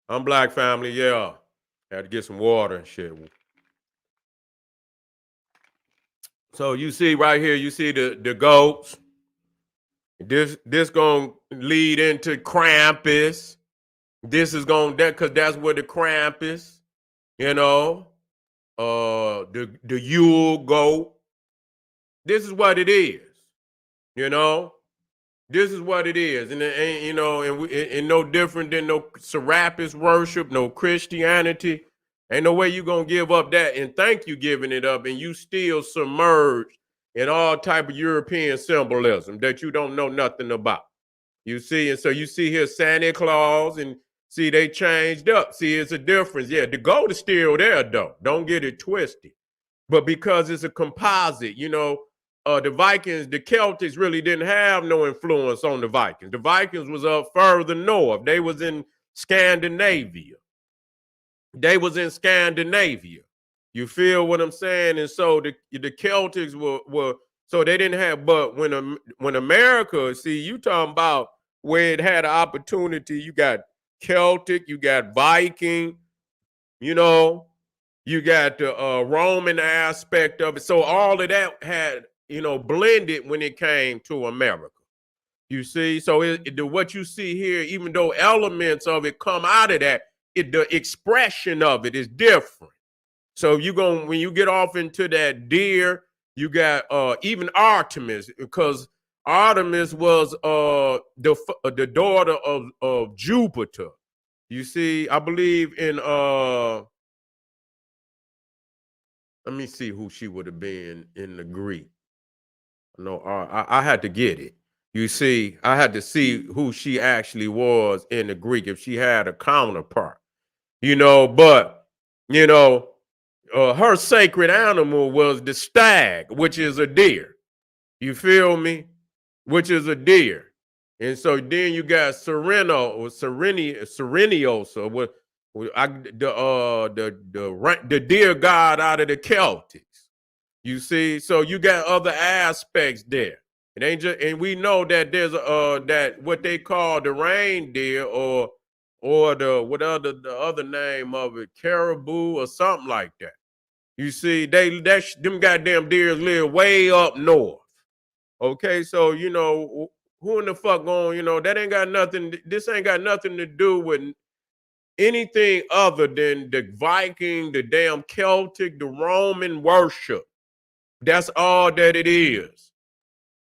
I'm Black family, yeah. Had to get some water and shit. So you see right here, you see the goats. This gonna lead into Krampus. This is gonna that because that's where the Krampus, you know, the Yule goat. This is what it is, you know. This is what it is, and it ain't, you know, and no different than no Serapis worship, no Christianity. Ain't no way you gonna give up that and think you giving it up, and you still submerged in all type of European symbolism that you don't know nothing about. You see, and so you see here Santa Claus, and see they changed up. See, it's a difference. Yeah, the gold is still there though. Don't get it twisted. But because it's a composite, the Vikings, the Celtics really didn't have no influence on the Vikings. The Vikings was up further north. They was in Scandinavia. You feel what I'm saying? And so the Celtics were so they didn't have. But when America, see, you talking about where it had an opportunity, you got Celtic, you got Viking, you know, you got the Roman aspect of it. So all of that had, blended when it came to America. You see, so what you see here, even though elements of it come out of that, the expression of it is different. So when you get off into that deer, you got even Artemis, because Artemis was the daughter of Jupiter. You see, I believe in let me see who she would have been in the Greek. No, I had to get it. You see, I had to see who she actually was in the Greek, if she had a counterpart. But her sacred animal was the stag, which is a deer. You feel me? Which is a deer. And so then you got Sereno or Serenios, or what the deer god out of the Celtics. You see, so you got other aspects there. It ain't just, and we know that there's that what they call the reindeer, or the other name of it, caribou or something like that. You see, them goddamn deers live way up north. Okay, so who in the fuck going? That ain't got nothing. This ain't got nothing to do with anything other than the Viking, the damn Celtic, the Roman worship. That's all that it is.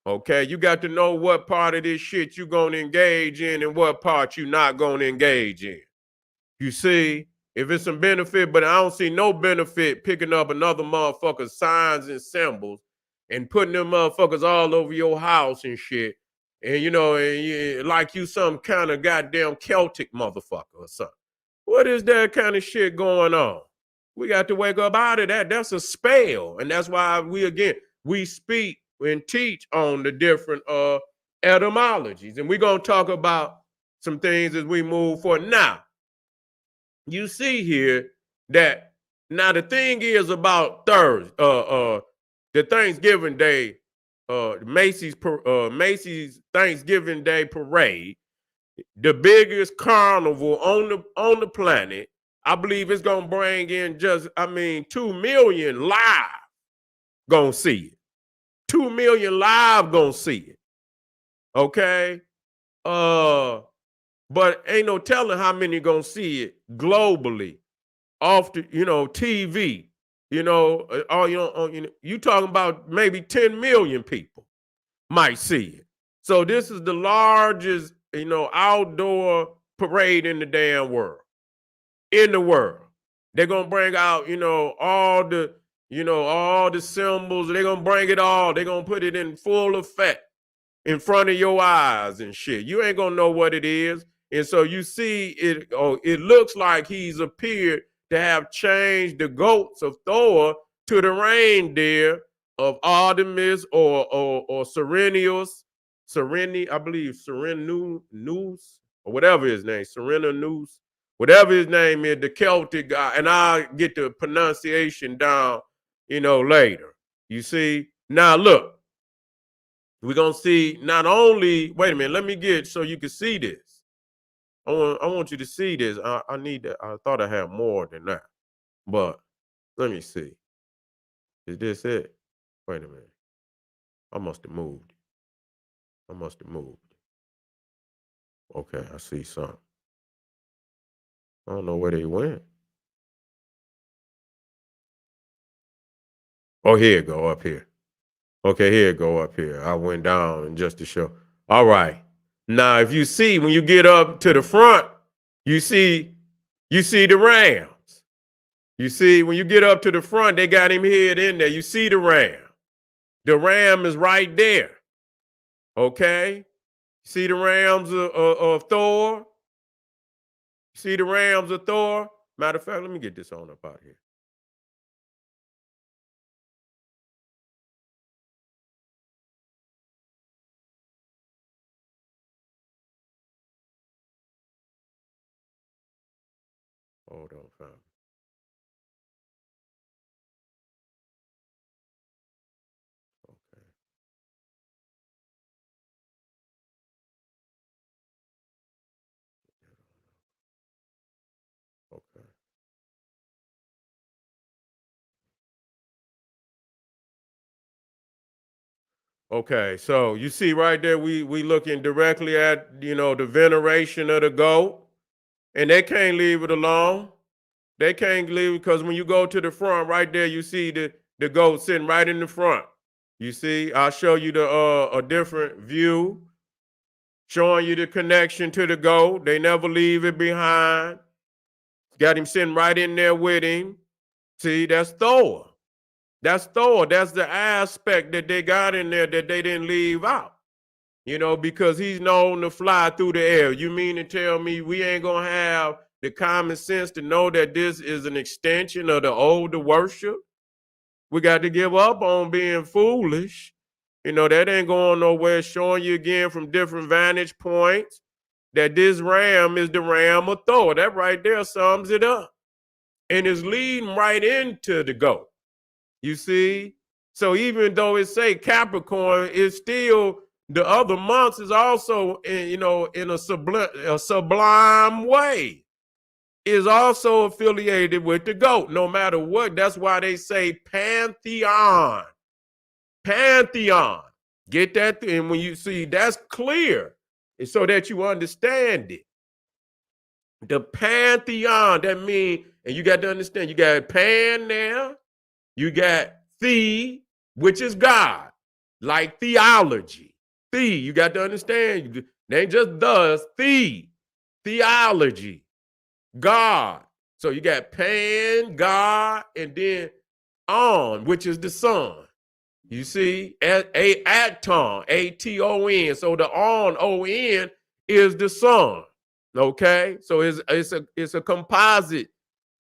Okay, you got to know what part of this shit you gonna engage in and what part you not gonna engage in. You see, if it's some benefit, but I don't see no benefit picking up another motherfucker's signs and symbols and putting them motherfuckers all over your house and shit. And like you some kind of goddamn Celtic motherfucker or something. What is that kind of shit going on? We got to wake up out of that. That's a spell. And that's why we speak and teach on the different etymologies. And we're going to talk about some things as we move forward. Now, you see here that now the thing is about Thursday, the Thanksgiving Day, Macy's Thanksgiving Day parade, the biggest carnival on the planet. I believe it's gonna bring in 2 million live gonna see it. 2 million live gonna see it. Okay. But ain't no telling how many gonna see it globally off the TV. You talking about maybe 10 million people might see it. So this is the largest outdoor parade in the damn world. In the world. They're gonna bring out all the symbols. They're gonna bring it all. They're gonna put it in full effect in front of your eyes and shit. You ain't gonna know what it is. And so you see it. Oh, it looks like he's appeared to have changed the goats of Thor to the reindeer of Artemis or Serenius, I believe Serenus, or whatever his name, Serenus, whatever his name is, the Celtic guy, and I'll get the pronunciation down, later. You see? Now look, we're gonna see not only, wait a minute, let me get so you can see this. I want you to see this. I need that. I thought I had more than that. But let me see. Is this it? Wait a minute. I must have moved. Okay, I see some. I don't know where they went. Oh, here it go up here. Okay, here it go up here. I went down just to show. All right. Now, if you see, when you get up to the front, you see the Rams. You see, when you get up to the front, they got him hid in there. You see the ram. The ram is right there. Okay? See the rams of Thor? See the rams of Thor? Matter of fact, let me get this on up out here. Hold on, fam. Okay. Okay. Okay, so you see right there, we looking directly at the veneration of the goat, and they can't leave it alone. They can't leave it because when you go to the front, right there, you see the goat sitting right in the front. You see, I'll show you the a different view, showing you the connection to the goat. They never leave it behind. Got him sitting right in there with him. See, that's Thor. That's Thor. That's the aspect that they got in there that they didn't leave out. Because he's known to fly through the air. You mean to tell me we ain't gonna have the common sense to know that this is an extension of the older worship? We got to give up on being foolish. That ain't going nowhere, showing you again from different vantage points that this ram is the ram of Thor. That right there sums it up. And it's leading right into the goat. You see? So even though it say Capricorn, it's still the other months is also in a sublime way is also affiliated with the goat, no matter what. That's why they say pantheon. Pantheon. Get that? And when you see, that's clear, so that you understand it. The pantheon, that means, and you got to understand, you got pan there, you got the, which is God, like theology. You got to understand, they ain't just theology, God. So you got pan, God, and then on, which is the sun. You see, aton, A-T-O-N. So the on, O-N, is the sun. Okay, so it's a composite.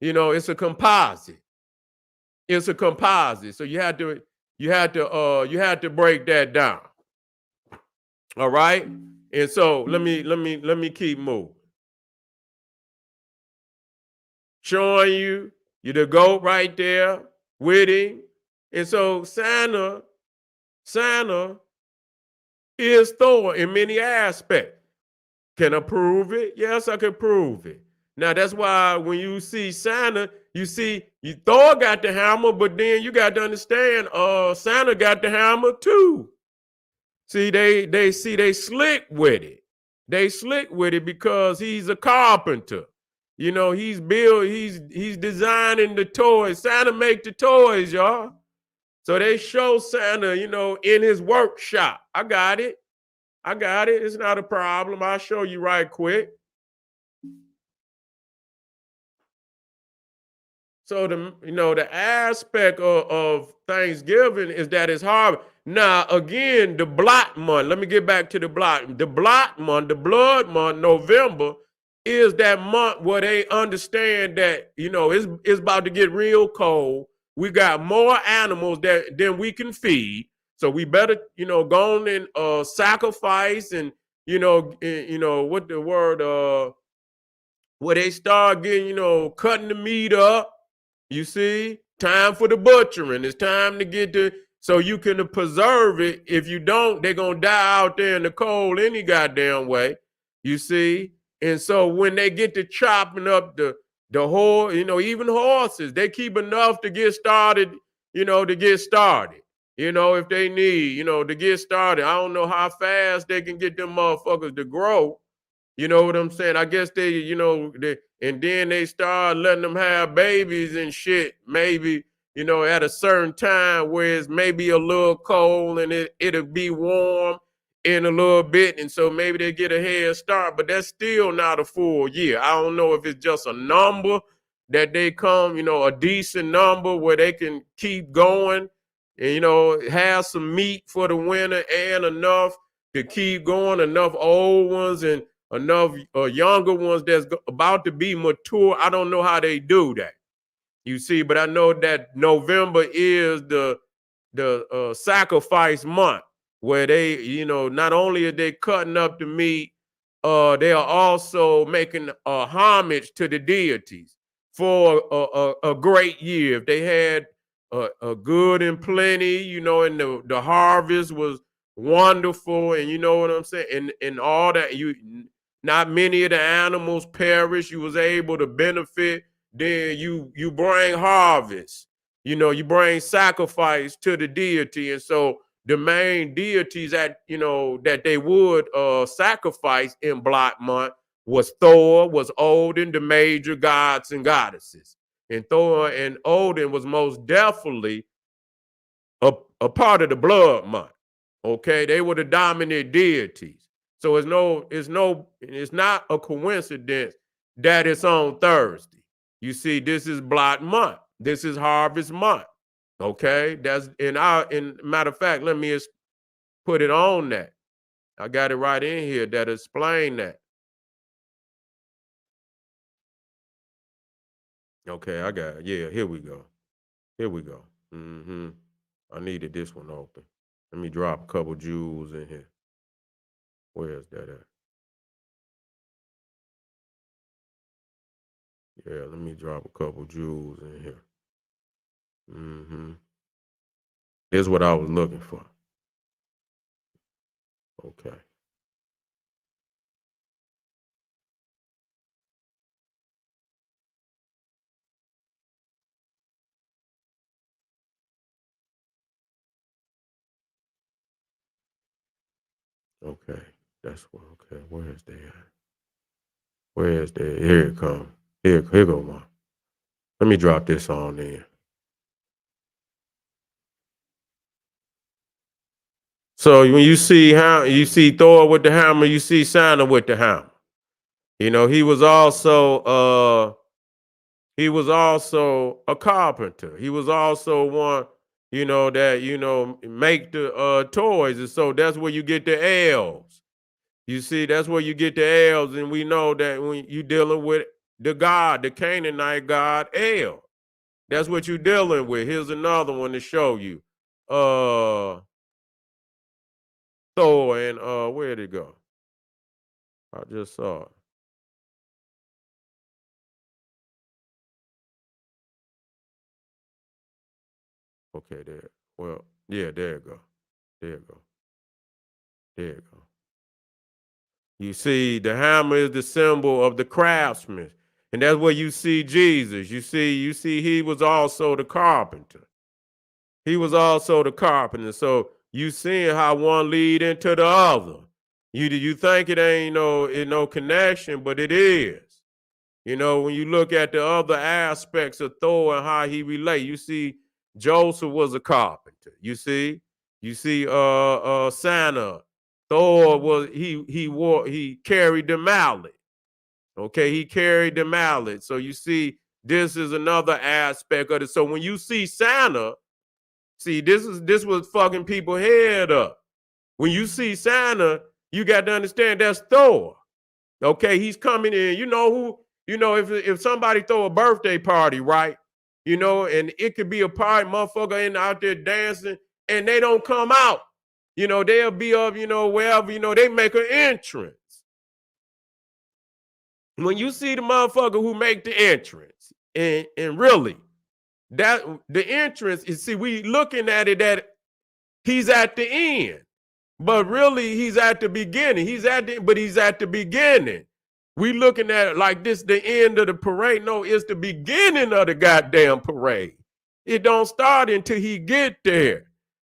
It's a composite. It's a composite. So you had to break that down. All right. And so let me keep moving. Showing you the goat right there with him. And so Santa is Thor in many aspects. Can I prove it? Yes, I can prove it. Now that's why when you see Santa, you see Thor got the hammer, but then you got to understand, Santa got the hammer too. See, they slick with it. They slick with it because he's a carpenter. He's designing the toys. Santa make the toys, y'all. So they show Santa, in his workshop. I got it. It's not a problem. I'll show you right quick. So the aspect of Thanksgiving is that it's hard. Now, again, the blot month, let me get back to the blot. The blot month, the blood month, November, is that month where they understand that, it's about to get real cold. We got more animals than we can feed. So we better, go on and sacrifice and, what the word, where they start getting, cutting the meat up. You see, time for the butchering. It's time to get so you can preserve it. If you don't, they're going to die out there in the cold any goddamn way. You see? And so when they get to chopping up the horse, even horses, they keep enough to get started, if they need, to get started. I don't know how fast they can get them motherfuckers to grow. You know what I'm saying? I guess and then they start letting them have babies and shit, maybe, at a certain time where it's maybe a little cold and it'll be warm in a little bit. And so maybe they get a head start, but that's still not a full year. I don't know if it's just a number that they come, a decent number where they can keep going and, have some meat for the winter and enough to keep going, enough old ones and enough younger ones that's about to be mature. I don't know how they do that. You see, but I know that November is the sacrifice month where they, not only are they cutting up the meat, they are also making homage to the deities for a great year. If they had a good and plenty, and the harvest was wonderful, and you know what I'm saying, and all that, not many of the animals perish. You was able to benefit. Then you bring harvest. You bring sacrifice to the deity, and so the main deities that they would sacrifice in Black Month was Thor, was Odin, the major gods and goddesses. And Thor and Odin was most definitely a part of the blood month. Okay, they were the dominant deities. So it's not a coincidence that it's on Thursday. You see, this is Black Month. This is harvest month. Okay, that's in matter of fact, let me put it on that. I got it right in here that explain that. Okay, I got it. Yeah, here we go. Here we go. I needed this one open. Let me drop a couple jewels in here. Where's that at? Yeah, let me drop a couple jewels in here. This is what I was looking for. Okay. Okay. That's what, okay. Where is that? Where is that? Here it comes. Here go one. Let me drop this on in. So when you see Thor with the hammer, you see Santa with the hammer. He was also a carpenter. He was also one, that make the toys, and so that's where you get the elves. You see, that's where you get the elves, and we know that when you dealing with the Canaanite god El, that's what you're dealing with. Here's another one to show you. Thor and where'd it go? I just saw it. Okay, there. Well, yeah, there you go. There you go. There you go. You see, the hammer is the symbol of the craftsman. And that's where you see Jesus. You see, he was also the carpenter. He was also the carpenter. So you seeing how one lead into the other. You think it ain't no connection, but it is. When you look at the other aspects of Thor and how he relate, you see Joseph was a carpenter. You see Santa. Thor was he carried the mallet. Okay, he carried the mallet. So you see, this is another aspect of it. So when you see Santa, see, this was fucking people head up. When you see Santa, you got to understand that's Thor. Okay, he's coming in. If somebody throw a birthday party, right? And it could be a party, motherfucker in out there dancing, and they don't come out. They'll be up, wherever, they make an entrance. When you see the motherfucker who make the entrance, and really, that the entrance is, see, we looking at it that he's at the end, but really he's at the beginning. He's at the beginning. We looking at it like this, the end of the parade. No, it's the beginning of the goddamn parade. It don't start until he get there.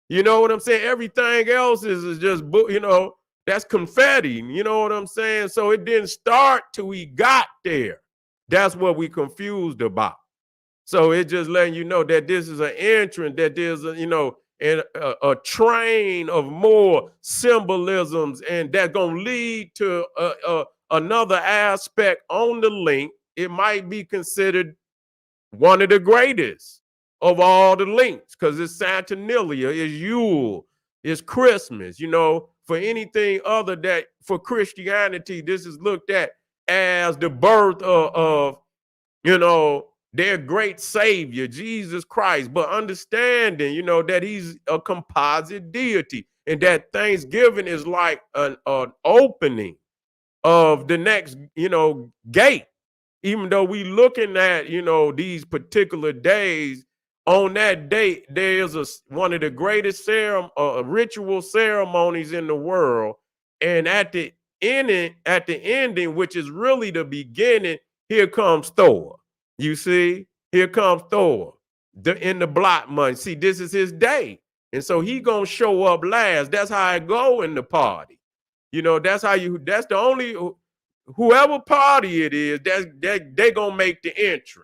You know what I'm saying? Everything else is just, that's confetti. You know what I'm saying? So it didn't start till he got there. That's what we confused about. So it's just letting you know that this is an entrance, that there's a train of more symbolisms, and that's gonna lead to another aspect on the link. It might be considered one of the greatest of all the links, because it's Saturnalia, it's Yule, it's Christmas. For anything other that for Christianity, this is looked at as the birth of their great savior, Jesus Christ, but understanding, that he's a composite deity, and that Thanksgiving is like an opening of the next, gate. Even though we looking at, these particular days, on that date, there is one of the greatest ritual ceremonies in the world. And at the ending, which is really the beginning, here comes Thor. You see, here comes Thor in the block month. See, this is his day. And so he gonna show up last. That's how I go in the party. That's the only, whoever party it is, they gonna make the entrance.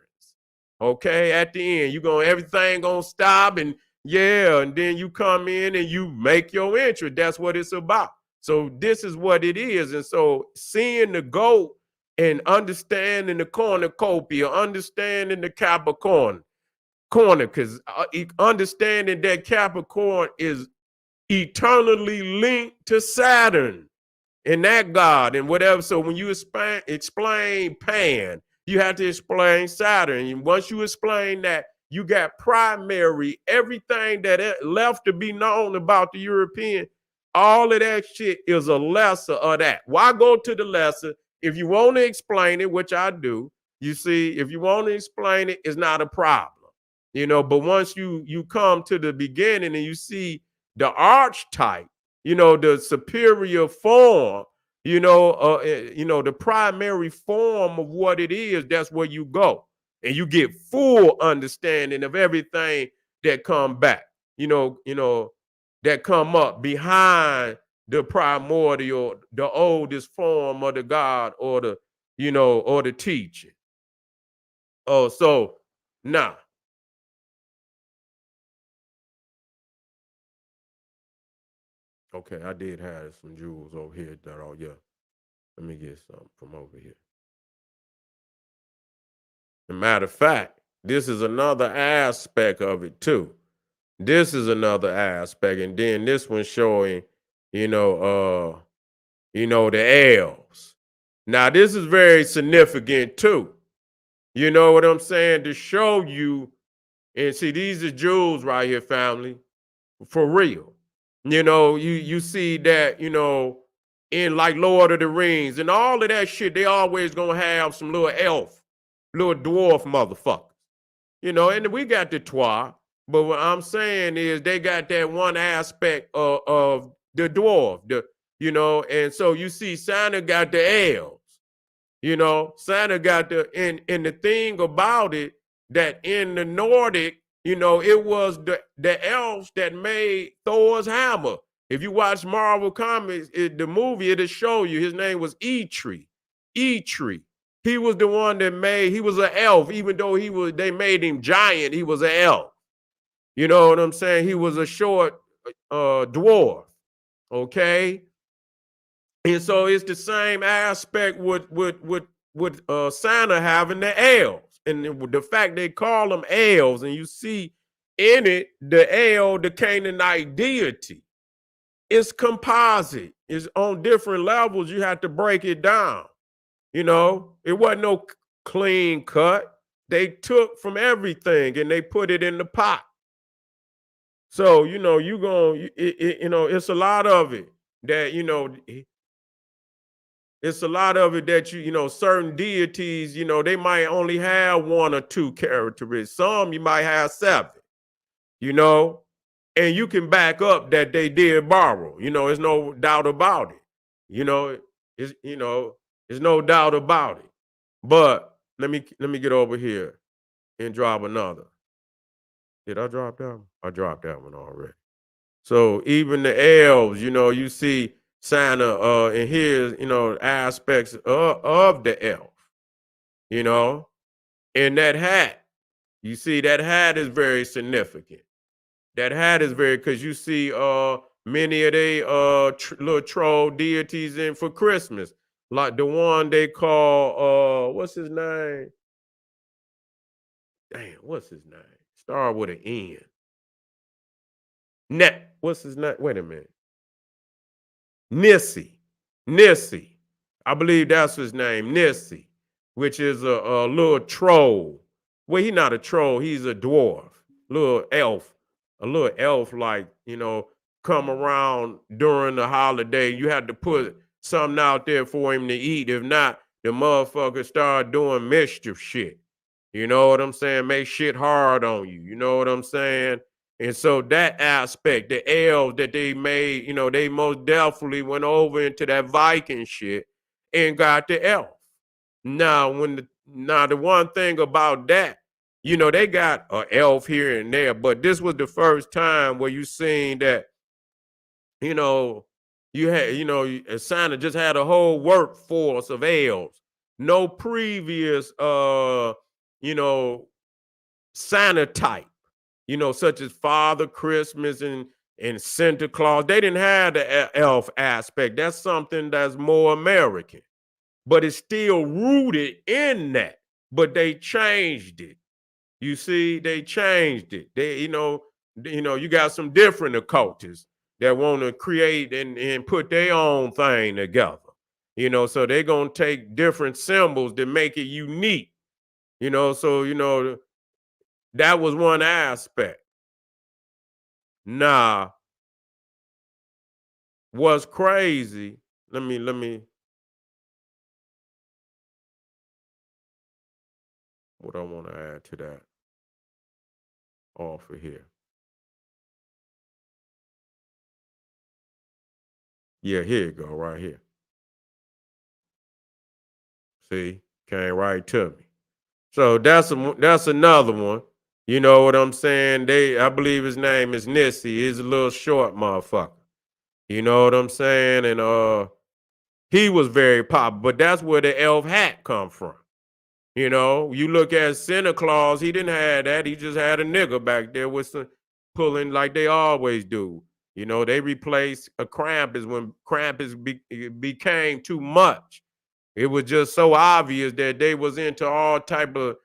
Okay, at the end, everything gonna stop, and and then you come in and you make your entrance. That's what it's about. So this is what it is. And so seeing the goat and understanding the cornucopia, understanding the Capricorn, because understanding that Capricorn is eternally linked to Saturn and that God and whatever. So when you explain Pan, you have to explain Saturn. And once you explain that, you got primary, everything that left to be known about the European, all of that shit is a lesser of that. Why go to the lesser? If you want to explain it, which I do, you see, if you want to explain it, it's not a problem. But once you come to the beginning and you see the archetype, the superior form, the primary form of what it is, that's where you go. And you get full understanding of everything that come back, that come up behind the primordial, the oldest form of the God or the teaching. Oh, so now. Okay, I did have some jewels over here that let me get some from over here. As a matter of fact, this is another aspect of it too. This is another aspect, and then this one showing, the elves. Now, this is very significant too. You know what I'm saying? To show you, and see, these are jewels right here, family, for real. You see that, in like Lord of the Rings and all of that shit, they always gonna have some little elf, little dwarf motherfuckers. And we got the Twa, but what I'm saying is they got that one aspect of the dwarf, and so you see Santa got the elves, Santa got and the thing about it, that in the Nordic, it was the elves that made Thor's hammer. If you watch Marvel Comics, the movie, it'll show you his name was Eitri. Eitri. He was the one that he was an elf, even though they made him giant, he was an elf. You know what I'm saying? He was a short dwarf. Okay. And so it's the same aspect with Santa having the elves. And the fact they call them elves, and you see in it the the Canaanite deity. It's composite. It's on different levels. You have to break it down. It wasn't no clean cut. They took from everything and they put it in the pot. So, it's a lot of it that, it's a lot of it that certain deities, they might only have one or two characteristics. Some you might have 7, and you can back up that they did borrow. There's no doubt about it. There's no doubt about it. But let me get over here and drop another. Did I drop that one? I dropped that one already. So even the elves, you see Santa and here's, aspects of the elf, and that hat. You see, that hat is very significant. That hat is because you see many of they little troll deities in for Christmas, like the one they call what's his name? Damn, what's his name? Start with an N. Net. What's his name? Wait a minute. Nissi. Nissi. I believe that's his name, Nissi, which is a little troll. Well, he's not a troll, he's a dwarf, little elf, a little elf like, come around during the holiday. You had to put something out there for him to eat. If not, the motherfucker start doing mischief shit. You know what I'm saying? Make shit hard on you. You know what I'm saying? And so that aspect, the elves that they made, they most definitely went over into that Viking shit and got the elf. Now, the one thing about that, they got an elf here and there, but this was the first time where you seen that, you know, you had, Santa just had a whole workforce of elves. No previous, you know, Santa type, such as Father Christmas and Santa Claus. They didn't have the elf aspect. That's something that's more American, but it's still rooted in that. But they changed it. You see, they changed it. You got some different occultists that want to create and put their own thing together. So they're gonna take different symbols to make it unique. So that was one aspect. Nah, what's crazy? Let me. What I want to add to that offer here. Yeah, here you go, right here. See, came right to me. So that's another one. You know what I'm saying? I believe his name is Nissi. He's a little short motherfucker. You know what I'm saying? And he was very popular, but that's where the elf hat come from. You look at Santa Claus, he didn't have that. He just had a nigga back there with some pulling like they always do. They replaced a Krampus when Krampus became too much. It was just so obvious that they was into all type of,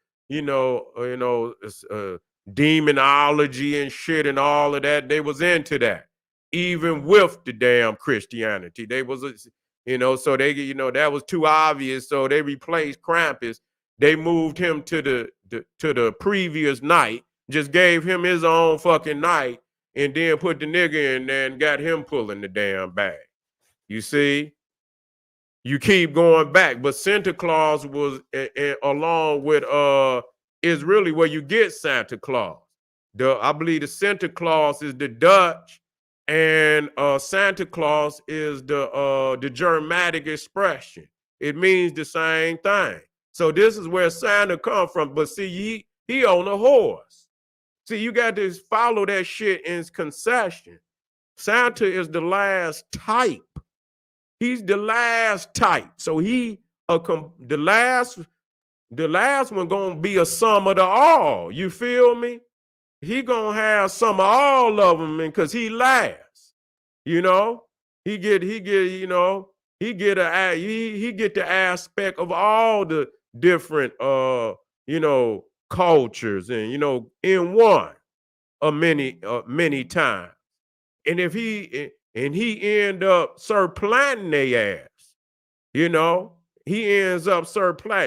demonology and shit and all of that. They was into that, even with the damn Christianity. They was, so that was too obvious. So they replaced Krampus. They moved him to the previous night, just gave him his own fucking night, and then put the nigga in there and got him pulling the damn bag. You see? You keep going back, but Santa Claus was along with is really where you get Santa Claus. I believe the Santa Claus is the Dutch, and Santa Claus is the Germanic expression. It means the same thing. So this is where Santa come from. But see, he on a horse. See, you got to follow that shit in concession. Santa is the last type. He's the last type. So the last one gonna be a sum of the all. You feel me? He gonna have some of all of them, because he last. He get the aspect of all the different cultures and in one many times. And if he end up supplanting their ass, he ends up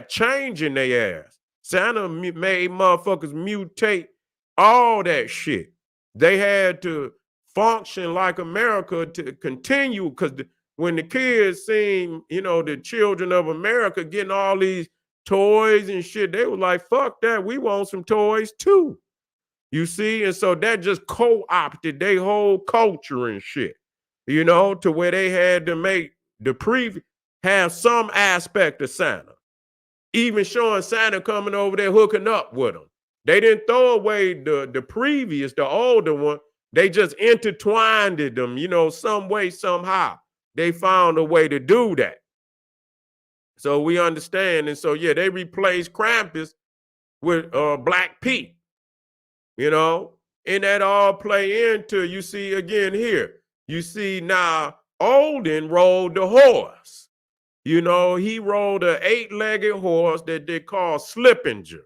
changing their ass. Santa made motherfuckers mutate all that shit. They had to function like America to continue, because when the kids seen, the children of America getting all these toys and shit, they were like, fuck that, we want some toys too. You see? And so that just co-opted their whole culture and shit, to where they had to make have some aspect of Santa, even showing Santa coming over there hooking up with them. They didn't throw away the older one. They just intertwined them, some way, somehow. They found a way to do that. So we understand. And so, yeah, they replaced Krampus with Black Pete, and that all play into, you see again here. You see now Odin rode the horse. He rode an 8-legged horse that they call Slippinger.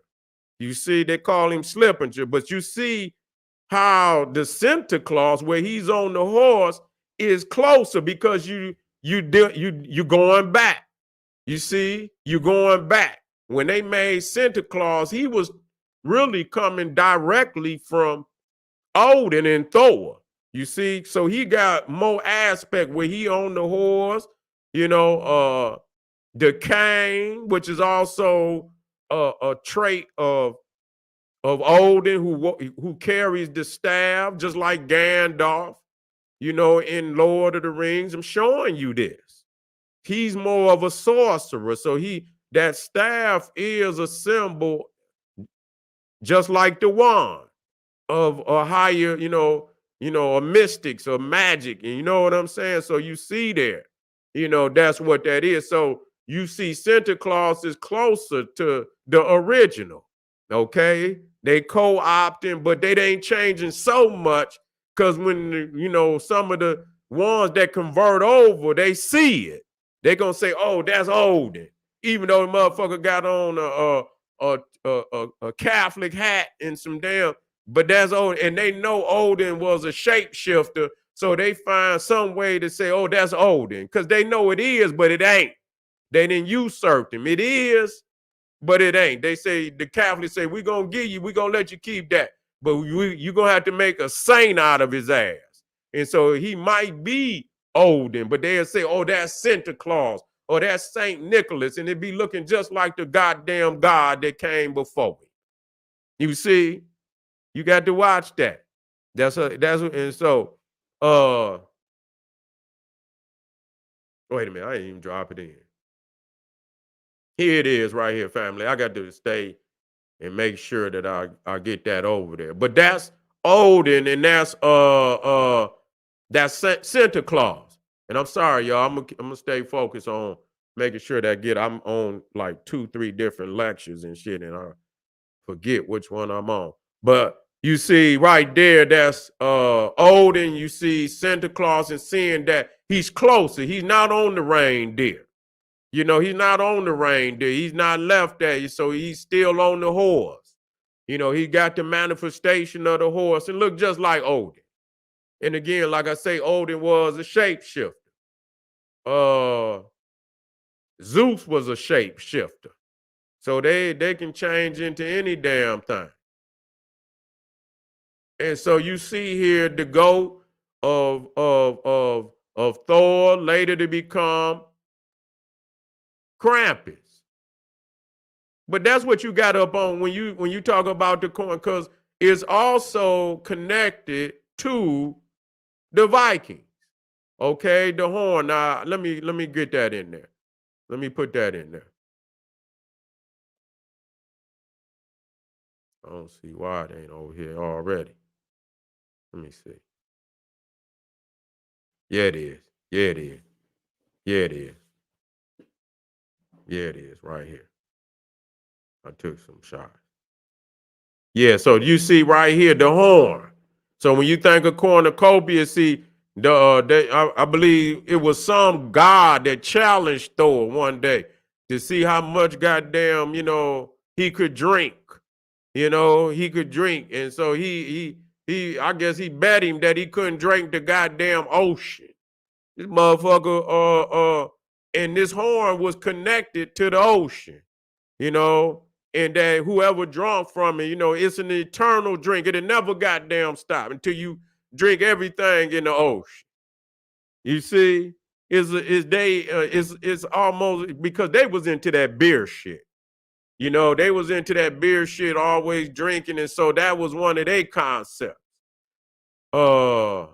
You see, they call him Slippinger, but you see how the Santa Claus, where he's on the horse, is closer because you going back. You see, you going back. When they made Santa Claus, he was really coming directly from Odin and Thor. You see, so he got more aspect where he on the horse, the cane, which is also a trait of Odin, who carries the staff, just like Gandalf, in Lord of the Rings. I'm showing you this. He's more of a sorcerer. So that staff is a symbol, just like the wand of a higher, a mystics or magic. And you know what I'm saying? So you see there, that's what that is. So you see Santa Claus is closer to the original. Okay. They co-opting, but they ain't changing so much because when, some of the ones that convert over, they see it. They're going to say, oh, that's Odin. Even though the motherfucker got on a Catholic hat and some damn, but that's Odin. And they know Odin was a shapeshifter. So they find some way to say, oh, that's Odin. Because they know it is, but it ain't. They didn't usurp him. It is, but it ain't. They say, the Catholics say, we're going to let you keep that. But you're going to have to make a saint out of his ass. And so he might be Odin, but they'll say, oh, that's Santa Claus or that's St. Nicholas. And it'd be looking just like the goddamn God that came before him. You see, you got to watch that. And so, wait a minute, I didn't even drop it in. Here it is right here, family. I got to stay and make sure that I get that over there. But that's Odin, and that's Santa Claus. And I'm sorry, y'all. I'm gonna stay focused on making sure that I'm on like 2-3 different lectures and shit, and I forget which one I'm on. But you see right there, that's Odin. You see Santa Claus, and seeing that he's closer. He's not on the reindeer. He's not on the reindeer. He's not left there. So he's still on the horse. He got the manifestation of the horse and look just like Odin. And again, like I say, Odin was a shapeshifter. Zeus was a shapeshifter. So they can change into any damn thing. And so you see here the goat of Thor, later to become Krampus. But that's what you got up on when you talk about the corn, because it's also connected to the Vikings. Okay, the horn. Now let me get that in there. Let me put that in there. I don't see why it ain't over here already. Let me see. Yeah, it is. Yeah, it is. Yeah, it is. Yeah, it is right here. I took some shots. Yeah, so you see right here the horn. So when you think of cornucopia, see I believe it was some god that challenged Thor one day to see how much goddamn he could drink. He could drink, and so he I guess he bet him that he couldn't drink the goddamn ocean. This motherfucker and this horn was connected to the ocean. And that whoever drunk from it, it's an eternal drink. It'll never goddamn stop until you drink everything in the ocean. You see, it's almost because they was into that beer shit. They was into that beer shit, always drinking, and so that was one of their concepts. That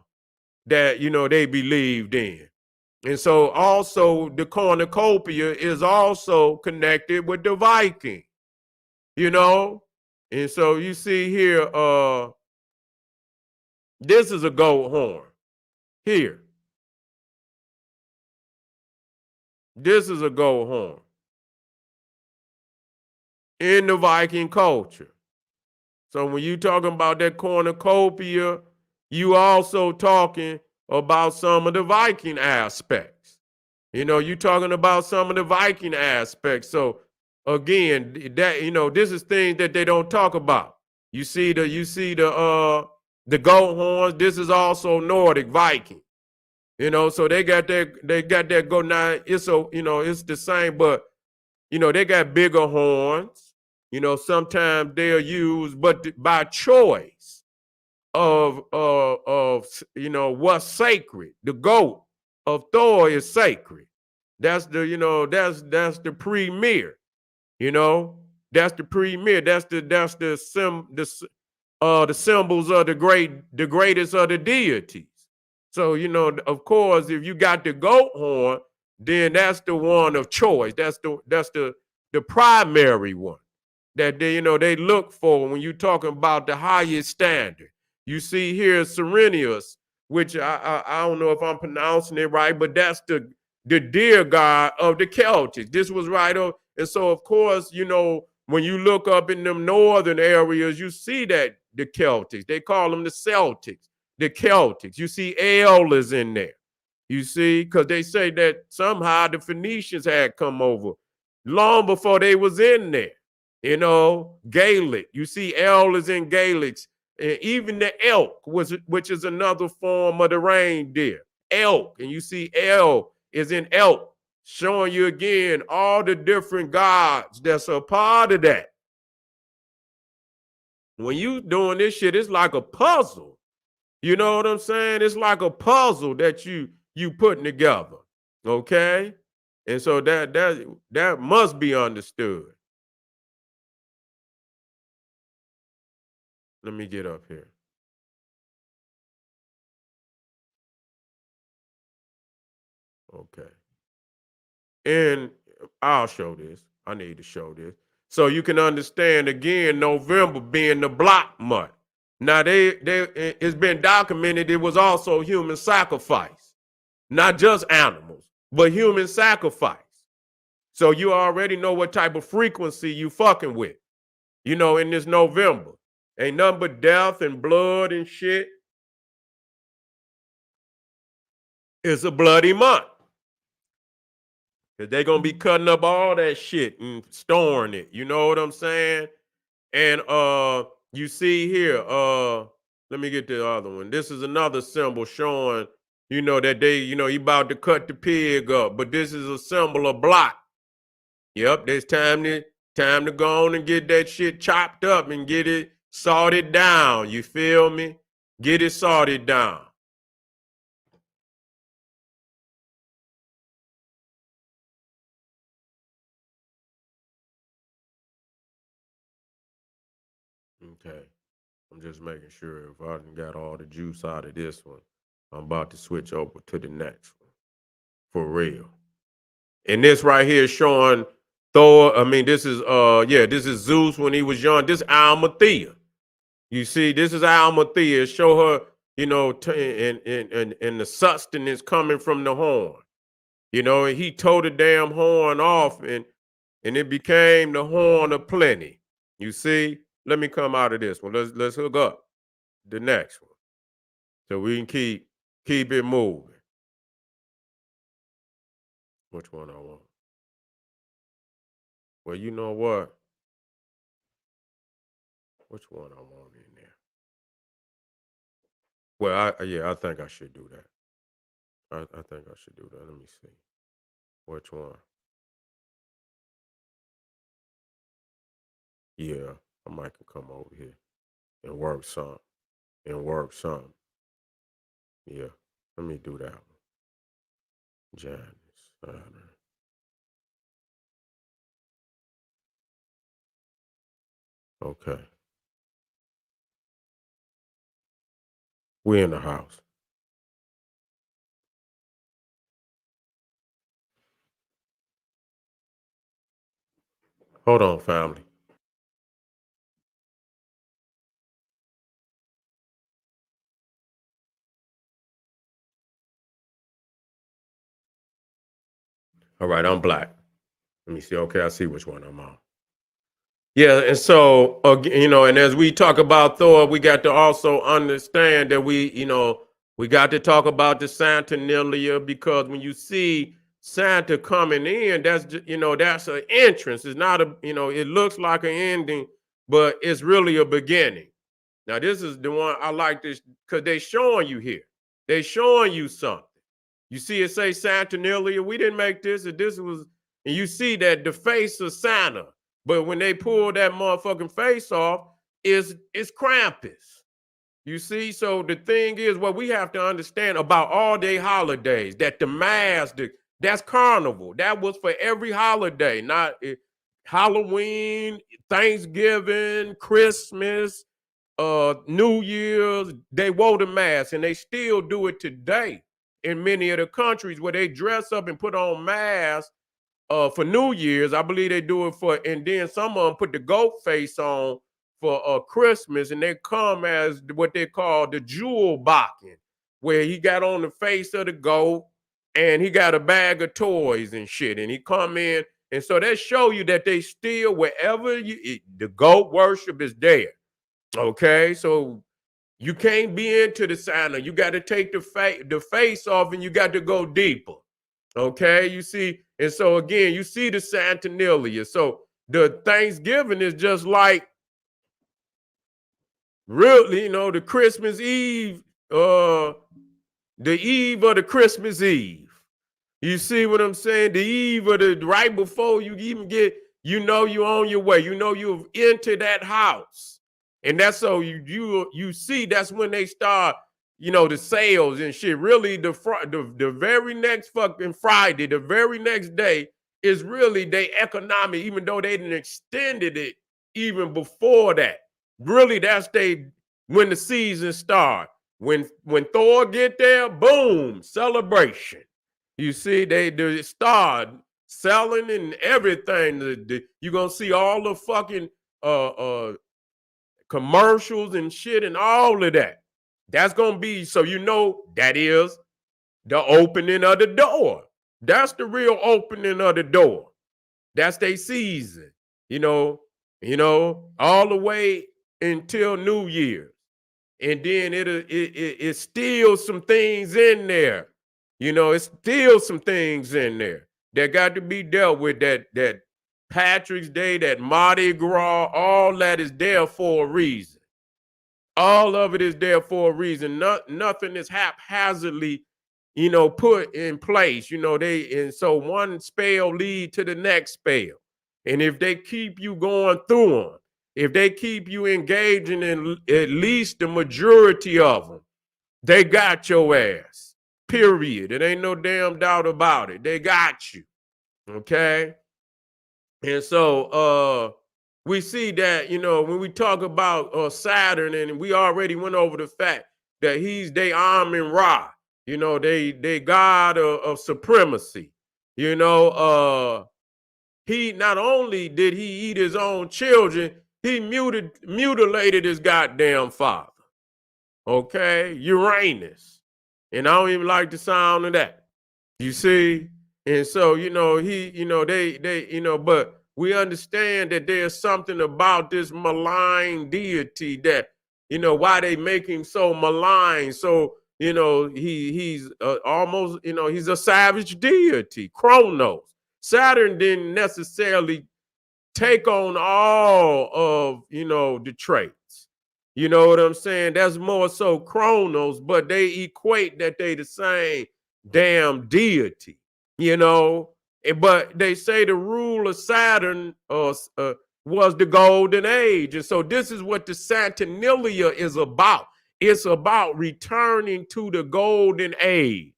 they believed in. And so also the cornucopia is also connected with the Viking. And so you see here, this is a goat horn. Here. This is a goat horn. In the Viking culture. So when you talking about that cornucopia, you also talking about some of the Viking aspects. You talking about some of the Viking aspects. So again, that this is things that they don't talk about. You see the goat horns. This is also Nordic Viking. So they got that go now. It's it's the same, but they got bigger horns. Sometimes they're used, but by choice of what's sacred. The goat of Thor is sacred. That's the that's the premier. That's the premier. That's the symbols of the greatest of the deities. So of course, if you got the goat horn, then that's the one of choice. That's the primary one that they look for when you're talking about the highest standard. You see here Cyrenius, which I don't know if I'm pronouncing it right, but that's the deer god of the Celtics. This was right up, and so of course when you look up in them northern areas, you see that the Celtics. They call them the Celtics, the Celtics. You see L is in there. You see, because they say that somehow the Phoenicians had come over long before they was in there. Gaelic. You see L is in Gaelics. And even the elk, which is another form of the reindeer. Elk. And you see L is in elk, showing you again all the different gods that's a part of that. When you doing this shit, it's like a puzzle. You know what I'm saying? It's like a puzzle that you putting together. Okay? And so that must be understood. Let me get up here. Okay. And I'll show this. I need to show this. So you can understand again, November being the block month. Now it's been documented it was also human sacrifice. Not just animals, but human sacrifice. So you already know what type of frequency you fucking with. In this November. Ain't nothing but death and blood and shit. It's a bloody month. Because they're going to be cutting up all that shit and storing it. You know what I'm saying? And you see here, let me get the other one. This is another symbol showing, that they, you about to cut the pig up. But this is a symbol of block. Yep, there's time to go on and get that shit chopped up and get it salted down. You feel me? Get it salted down. Okay. I'm just making sure if I done got all the juice out of this one, I'm about to switch over to the next one. For real. And this right here showing Thor. I mean, this is this is Zeus when he was young. This is Almathea. You see, this is Almathea. Show her, and the sustenance coming from the horn. And he tore the damn horn off and it became the horn of plenty. You see? Let me come out of this one. Let's hook up the next one. So we can keep it moving. Which one I want? Well, you know what? Which one I want in there? Well, I think I should do that. I think I should do that. Let me see. Which one? Yeah, I might come over here and work some. Yeah, let me do that one. Janus, Saturn. Okay. We're in the house. Hold on, family. All right, I'm black. Let me see. Okay, I see which one I'm on. Yeah, and so and as we talk about Thor, we got to also understand that we got to talk about the Saturnalia because when you see Santa coming in, that's just, that's an entrance. It's not a, it looks like an ending, but it's really a beginning. Now, this is the one I like this because they showing you here. They showing you something. You see it say Saturnalia. We didn't make this. This was, and you see that the face of Santa. But when they pull that motherfucking face off, it's Krampus. You see, so the thing is, what we have to understand about all day holidays, that the mass, that's carnival. That was for every holiday, not Halloween, Thanksgiving, Christmas, New Year's. They wore the mask, and they still do it today in many of the countries where they dress up and put on masks for New Year's. I believe they do it for, and then some of them put the goat face on for Christmas, and they come as what they call the jewel boxing, where he got on the face of the goat and he got a bag of toys and shit, and he come in, and so they show you that they still, wherever the goat worship is there. Okay, so you can't be into the Santa. You got to take the face off, and you got to go deeper. Okay, you see, and so again, you see the Saturnalia. So the Thanksgiving is just like, really, the Christmas Eve, the eve of the Christmas Eve. You see what I'm saying? The eve of the, right before you even get, you're on your way. You've entered that house. And that's so you see, that's when they start, the sales and shit. Really, the very next fucking Friday, the very next day is really their economic, even though they didn't extended it even before that. Really, that's when the season start. When Thor get there, boom, celebration. You see, they start selling and everything. You're gonna see all the fucking commercials and shit and all of that. That's gonna be, so that is the opening of the door. That's the real opening of the door. That's their season, all the way until New Year's. And then it's still some things in there. It's still some things in there that got to be dealt with. That Patrick's Day, that Mardi Gras, all that is there for a reason. All of it is there for a reason. Nothing is haphazardly, put in place. And so one spell lead to the next spell. And if they keep you going through them, if they keep you engaging in at least the majority of them, they got your ass. Period. It ain't no damn doubt about it. They got you. Okay. And so we see that, when we talk about Saturn, and we already went over the fact that he's they Amun-Ra, they god of supremacy. He not only did he eat his own children, he mutilated his goddamn father. Okay, Uranus. And I don't even like the sound of that. You see? And so, but we understand that there's something about this malign deity that, why they make him so malign. So, he's almost, he's a savage deity, Kronos. Saturn didn't necessarily take on all of, the traits. You know what I'm saying? That's more so Kronos, but they equate that they the same damn deity, But they say the rule of Saturn was the golden age. And so this is what the Saturnalia is about. It's about returning to the golden age.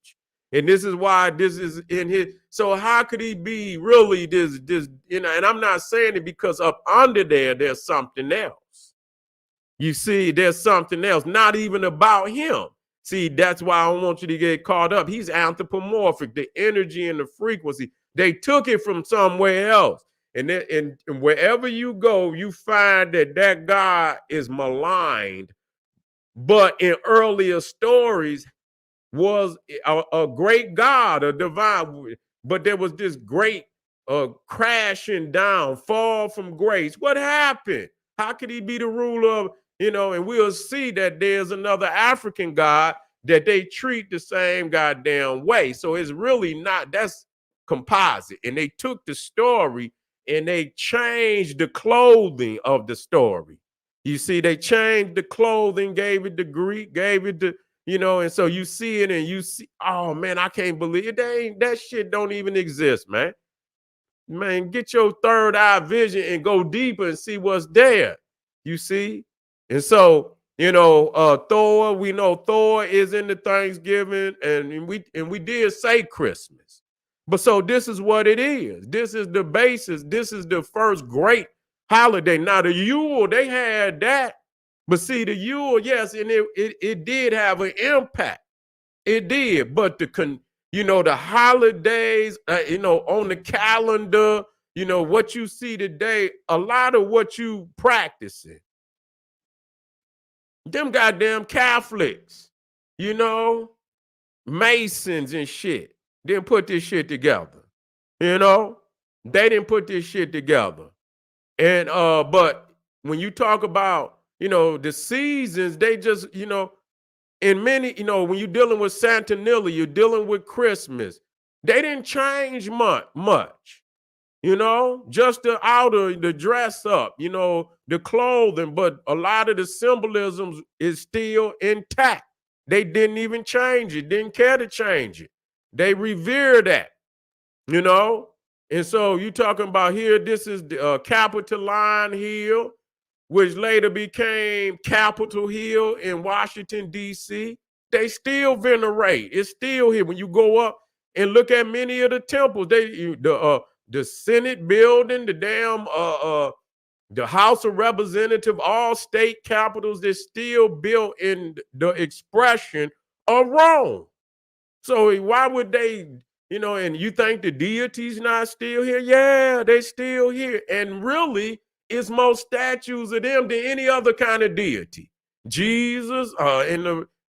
And this is why this is in his. So how could he be really this, and I'm not saying it because up under there's something else. You see, there's something else, not even about him. See, that's why I don't want you to get caught up. He's anthropomorphic, the energy and the frequency. They took it from somewhere else. And wherever you go, you find that God is maligned. But in earlier stories, was a great God, a divine, but there was this great crashing down, fall from grace. What happened? How could he be the ruler of, and we'll see that there's another African God that they treat the same goddamn way. So it's really not, that's composite, and they took the story and they changed the clothing of the story. You see, they changed the clothing, gave it the Greek, gave it the, and so you see it and you see, oh man, I can't believe it. That shit don't even exist, man. Man, get your third eye vision and go deeper and see what's there. You see? And so, Thor, we know Thor is in the Thanksgiving, and we did say Christmas. But so this is what it is. This is the basis. This is the first great holiday. Now the Yule, they had that. But see, the Yule, yes, and it did have an impact. It did, but the holidays, on the calendar, what you see today, a lot of what you practicing, them goddamn Catholics, Masons and shit, didn't put this shit together. They didn't put this shit together. And but when you talk about, the seasons, they just, in many, when you're dealing with Santanilla, you're dealing with Christmas. They didn't change much, just the outer, the dress up, the clothing, but a lot of the symbolisms is still intact. They didn't even change it, didn't care to change it. They revere that, And so you talking about here, this is the Capitoline Hill, which later became Capitol Hill in Washington, D.C. They still venerate. It's still here. When you go up and look at many of the temples, the Senate building, the damn the House of Representatives, all state capitals, they're still built in the expression of Rome. So why would they, and you think the deity's not still here? Yeah, they still here. And really, it's more statues of them than any other kind of deity. Jesus,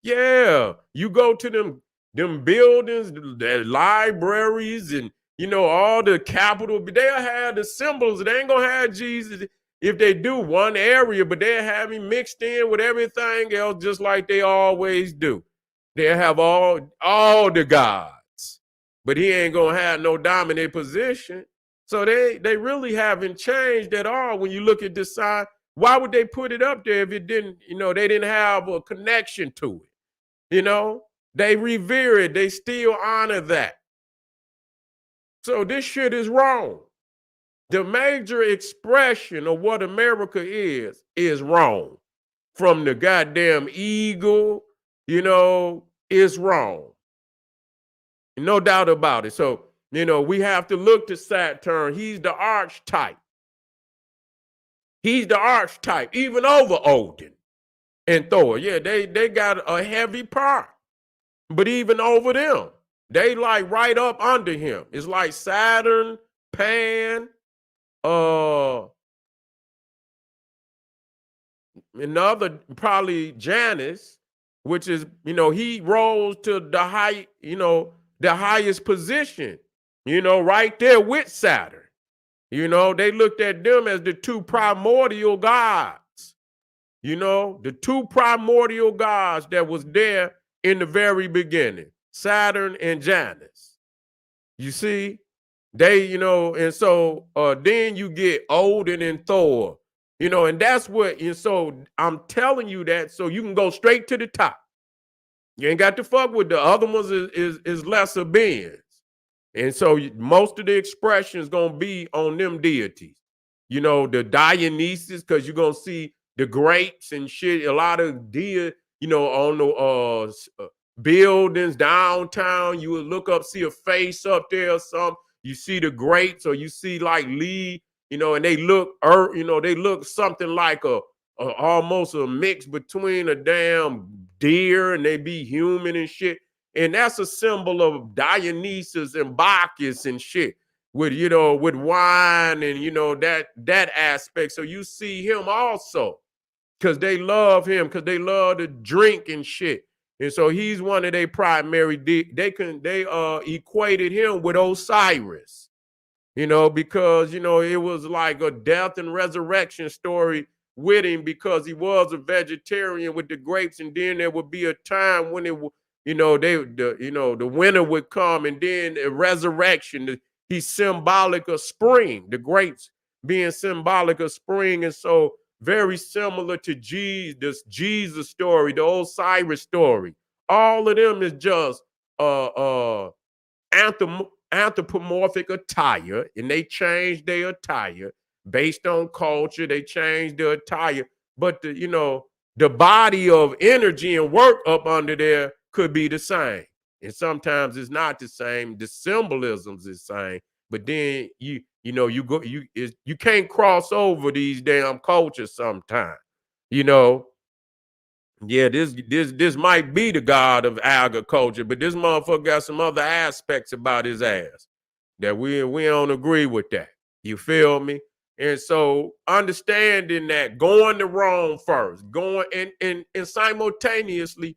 you go to them buildings, the libraries, and all the capital, but they'll have the symbols. They ain't gonna have Jesus if they do one area, but they'll have him mixed in with everything else, just like they always do. They'll have all the gods, but he ain't gonna have no dominant position. So they really haven't changed at all. When you look at this sign, why would they put it up there if it didn't, they didn't have a connection to it? They revere it. They still honor that. So this shit is wrong. The major expression of what America is wrong. From the goddamn eagle, is wrong. No doubt about it. So, we have to look to Saturn. He's the archetype. He's the archetype, even over Odin and Thor. Yeah, they got a heavy part. But even over them, they like right up under him. It's like Saturn, Pan, another probably Janus, which is, he rose to the height, the highest position, right there with Saturn. They looked at them as the two primordial gods, the two primordial gods that was there in the very beginning, Saturn and Janus. You see, they, and so then you get Odin and Thor, and that's what, and so I'm telling you that so you can go straight to the top. You ain't got to fuck with the other ones is lesser beings. And so most of the expression is going to be on them deities. The Dionysus, because you're going to see the grapes and shit, a lot of on the buildings downtown. You would look up, see a face up there or something. You see the grapes, or you see like Lee, and they look, they look something like almost a mix between a damn deer and they be human and shit. And that's a symbol of Dionysus and Bacchus and shit with, with wine and, that aspect. So you see him also because they love him, because they love to drink and shit. And so he's one of their primary, they equated him with Osiris, because, it was like a death and resurrection story with him because he was a vegetarian with the grapes. And then there would be a time when it the winter would come, and then a resurrection. He's symbolic of spring, the grapes being symbolic of spring. And so very similar to Jesus story, the Osiris story. All of them is just anthropomorphic attire, and they change their attire based on culture. They change their attire, but the body of energy and work up under there could be the same. And sometimes it's not the same. The symbolisms is the same, but then you can't cross over these damn cultures sometimes. You know, yeah, this might be the god of agriculture, but this motherfucker got some other aspects about his ass that we don't agree with that. You feel me? And so understanding that, going to Rome first, going and simultaneously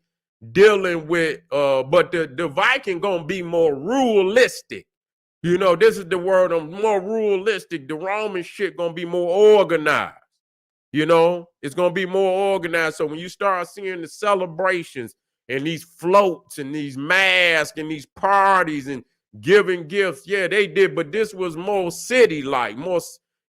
dealing with but the Viking gonna be more ruralistic. This is the word, I'm more ruralistic. The Roman shit gonna be more organized. It's going to be more organized. So when you start seeing the celebrations and these floats and these masks and these parties and giving gifts, yeah, they did. But this was more city-like, more,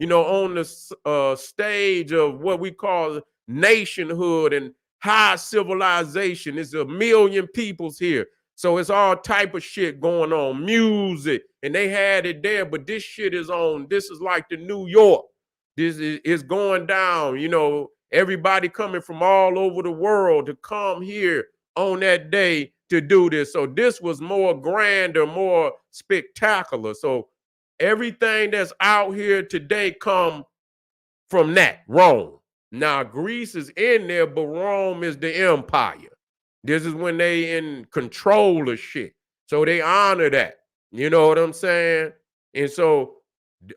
on the stage of what we call nationhood and high civilization. It's 1 million peoples here. So it's all type of shit going on, music, and they had it there. But this shit is on. This is like the New York. This is going down, everybody coming from all over the world to come here on that day to do this. So this was more grander, more spectacular. So everything that's out here today come from that, Rome. Now Greece is in there, but Rome is the empire. This is when they in control of shit. So they honor that. You know what I'm saying? And so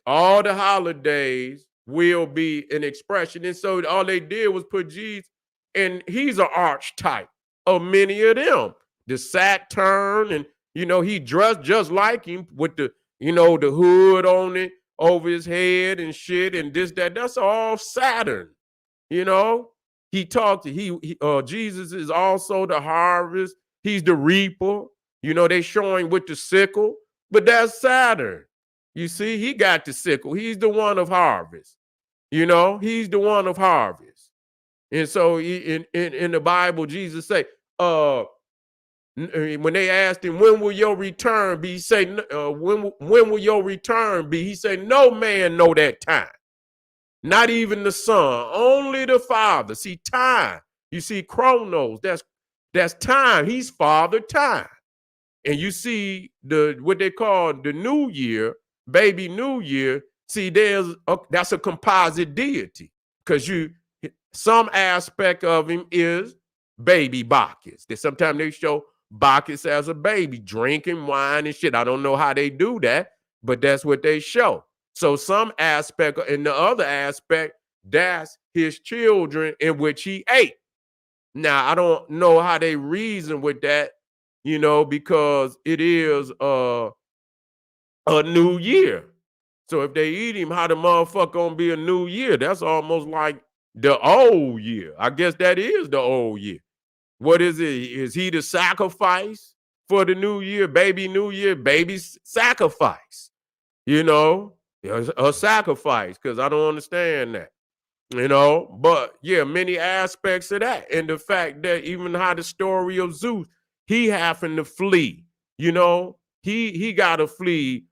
all the holidays will be an expression. And so all they did was put Jesus, and he's an archetype of many of them. The Saturn, and he dressed just like him with the hood on it over his head and shit and this, that. That's all Saturn. He talked to Jesus is also the harvest. He's the reaper. They showing with the sickle, but that's Saturn. You see, he got the sickle. He's the one of harvest. He's the one of harvest. And so in the Bible, Jesus say, when they asked him, when will your return be? He say, when will your return be? He said, no man know that time. Not even the Son, only the Father. See, time. You see, chronos, that's time. He's Father time. And you see what they call the New Year, baby New Year. See, that's a composite deity, because some aspect of him is baby Bacchus. Sometimes they show Bacchus as a baby drinking wine and shit. I don't know how they do that, but that's what they show. So some aspect, and the other aspect, that's his children in which he ate. Now, I don't know how they reason with that, because it is a new year. So if they eat him, how the motherfucker gonna be a new year? That's almost like the old year. I guess that is the old year. What is it? Is he the sacrifice for the new year? Baby new year, baby sacrifice. A sacrifice, because I don't understand that. But yeah, many aspects of that. And the fact that even how the story of Zeus, he having to flee, he got to flee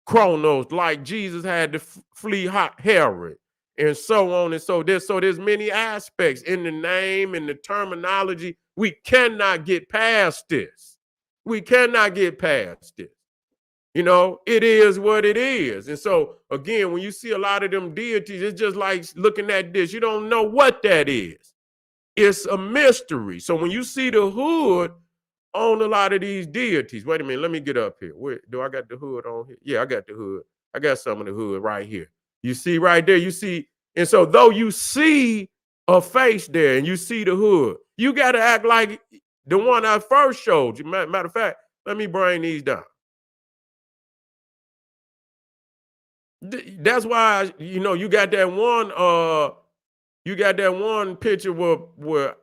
Chronos, like Jesus had to flee Herod, and so on and so. There's many aspects in the name and the terminology. We cannot get past this. We cannot get past this. It is what it is. And so again, when you see a lot of them deities, it's just like looking at this. You don't know what that is. It's a mystery. So when you see the hood on a lot of these deities. Wait a minute, let me get up here. Where do I got the hood on here? Yeah, I got the hood. I got some of the hood right here. You see right there, you see. And so though you see a face there and you see the hood, you got to act like the one I first showed you. Matter of fact, let me bring these down. That's why, you got that one picture where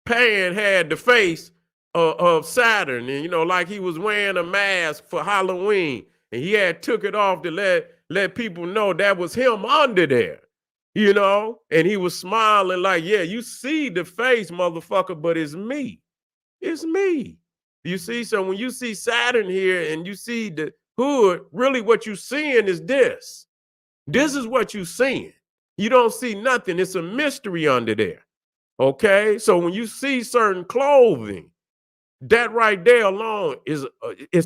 Pan had the face of Saturn, and like he was wearing a mask for Halloween, and he had took it off to let people know that was him under there, and he was smiling like, yeah, you see the face, motherfucker, but it's me. It's me. You see, so when you see Saturn here and you see the hood, really what you're seeing is this. This is what you're seeing. You don't see nothing. It's a mystery under there. Okay, so when you see certain clothing, that right there alone is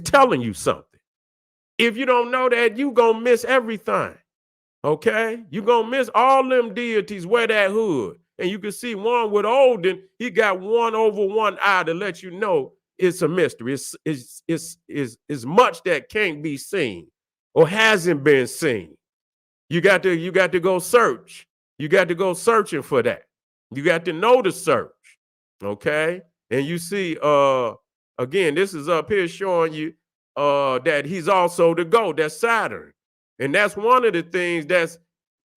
telling you something. If you don't know that, you gonna miss everything. Okay, you gonna miss all them deities wear that hood, and you can see one with Odin. He got one over one eye to let you know it's a mystery. It's much that can't be seen or hasn't been seen. You got to go search. You got to go searching for that. You got to know the search. Okay. And you see, again, this is up here showing you that he's also the GOAT. That's Saturn. And that's one of the things that's,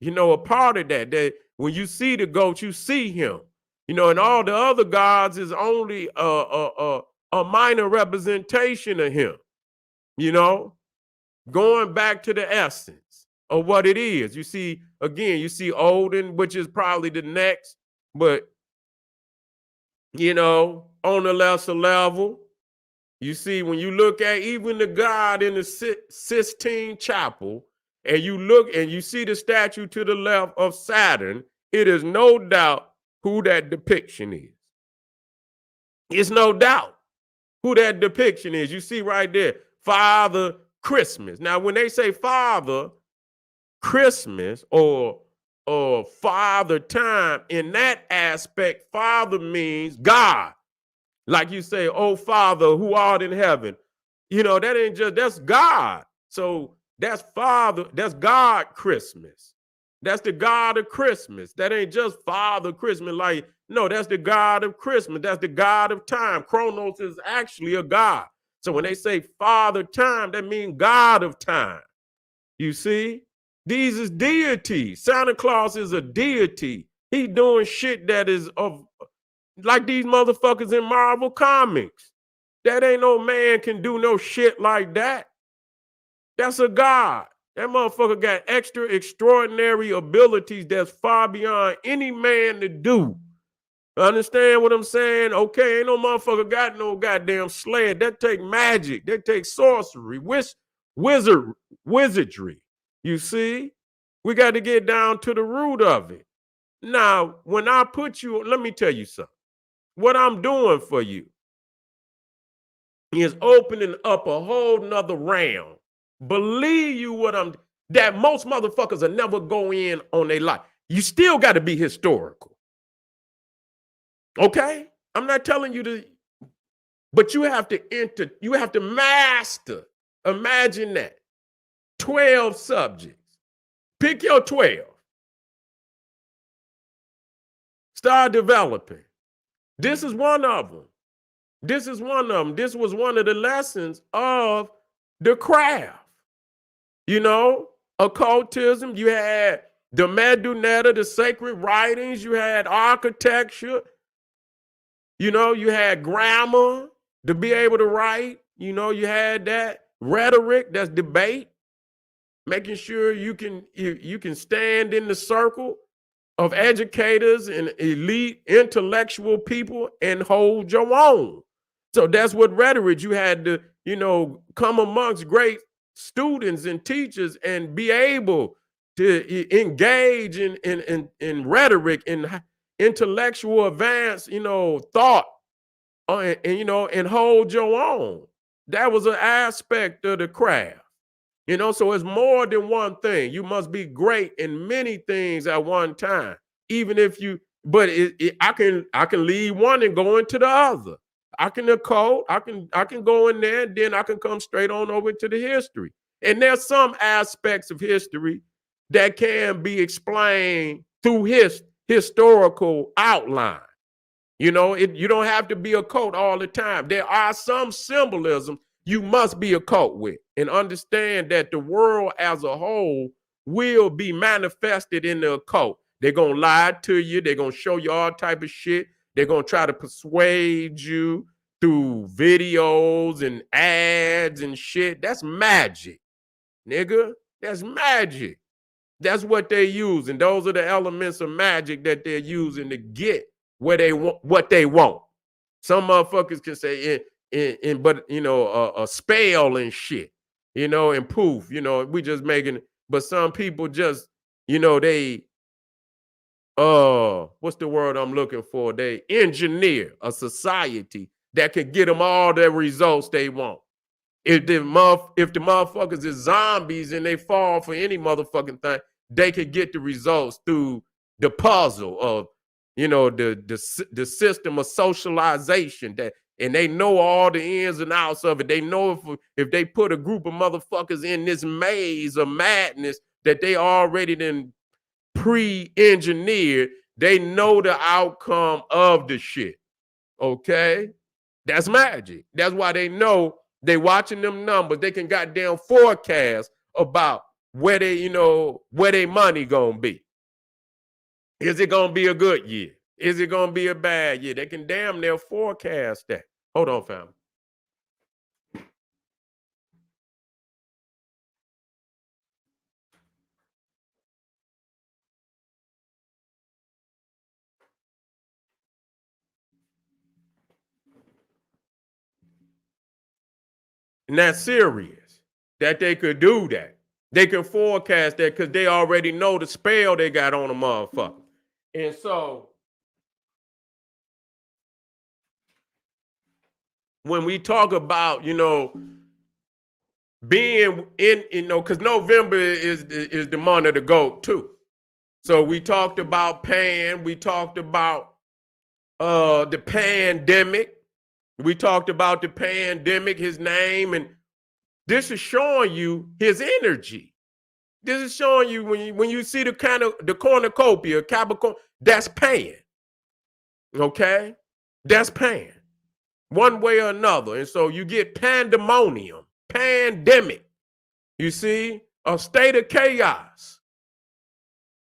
a part of that when you see the GOAT, you see him, and all the other gods is only a minor representation of him, going back to the essence of what it is. You see, again, you see Odin, which is probably the next, but on a lesser level, you see, when you look at even the God in the Sistine Chapel, and you look and you see the statue to the left of Saturn, it is no doubt who that depiction is. It's no doubt who that depiction is. You see right there, Father Christmas. Now, when they say Father Christmas or Father Time, in that aspect, Father means God. Like you say, oh Father who art in heaven. That ain't just, that's God. So that's Father, that's God Christmas. That's the God of Christmas. That ain't just Father Christmas. Like, no, that's the God of Christmas. That's the God of time. Chronos is actually a God. So when they say Father Time, that means God of time. You see? These is deities. Santa Claus is a deity. He doing shit that is of, like these motherfuckers in Marvel Comics. That ain't no man can do no shit like that. That's a God. That motherfucker got extra extraordinary abilities that's far beyond any man to do. Understand what I'm saying? Okay, ain't no motherfucker got no goddamn sled. That take magic. That take sorcery, wizardry. You see? We got to get down to the root of it. Now, when I put you, let me tell you something. What I'm doing for you is opening up a whole nother realm. Believe you that most motherfuckers will never go in on their life. You still got to be historical. Okay? I'm not telling you to, but you have to master. Imagine that. 12 subjects. Pick your 12. Start developing. This is one of them. This was one of the lessons of the craft. Occultism. You had the Medunetta, the sacred writings. You had architecture. You had grammar to be able to write. You had that rhetoric, that's debate, making sure you can stand in the circle of educators and elite intellectual people and hold your own. So that's what rhetoric, you had to, come amongst great students and teachers and be able to engage in rhetoric and intellectual advance, thought, and hold your own. That was an aspect of the craft. So it's more than one thing. You must be great in many things at one time. Even if I can leave one and go into the other. I can occult, I can go in there, and then I can come straight on over to the history. And there's some aspects of history that can be explained through his historical outline. You don't have to be occult all the time. There are some symbolism you must be occult with and understand that the world as a whole will be manifested in the occult. They're going to lie to you. They're going to show you all type of shit. They're going to try to persuade you through videos and ads and shit. That's magic, nigga. That's magic. That's what they use. And those are the elements of magic that they're using to get where they want what they want. Some motherfuckers can say but a spell and shit, and poof, we just making it. But some people just, they what's the word I'm looking for? They engineer a society that can get them all the results they want. If the motherfuckers is zombies and they fall for any motherfucking thing, they could get the results through the puzzle of, the system of socialization, and they know all the ins and outs of it. They know if they put a group of motherfuckers in this maze of madness that they already then pre-engineered, they know the outcome of the shit. Okay? That's magic. That's why they know they watching them numbers. They can goddamn forecast about where their money gonna be. Is it gonna be a good year? Is it gonna be a bad year? They can damn near forecast that. Hold on, fam. And that's serious that they could do that. They can forecast that because they already know the spell they got on a motherfucker. And so when we talk about, being in, because November is the month of the goat too. So we talked about Pan, we talked about the pandemic. We talked about the pandemic, his name, and this is showing you his energy. This is showing you when you see the cornucopia, Capricorn, that's Pan. Okay? That's Pan. One way or another. And so you get pandemonium, pandemic. You see? A state of chaos.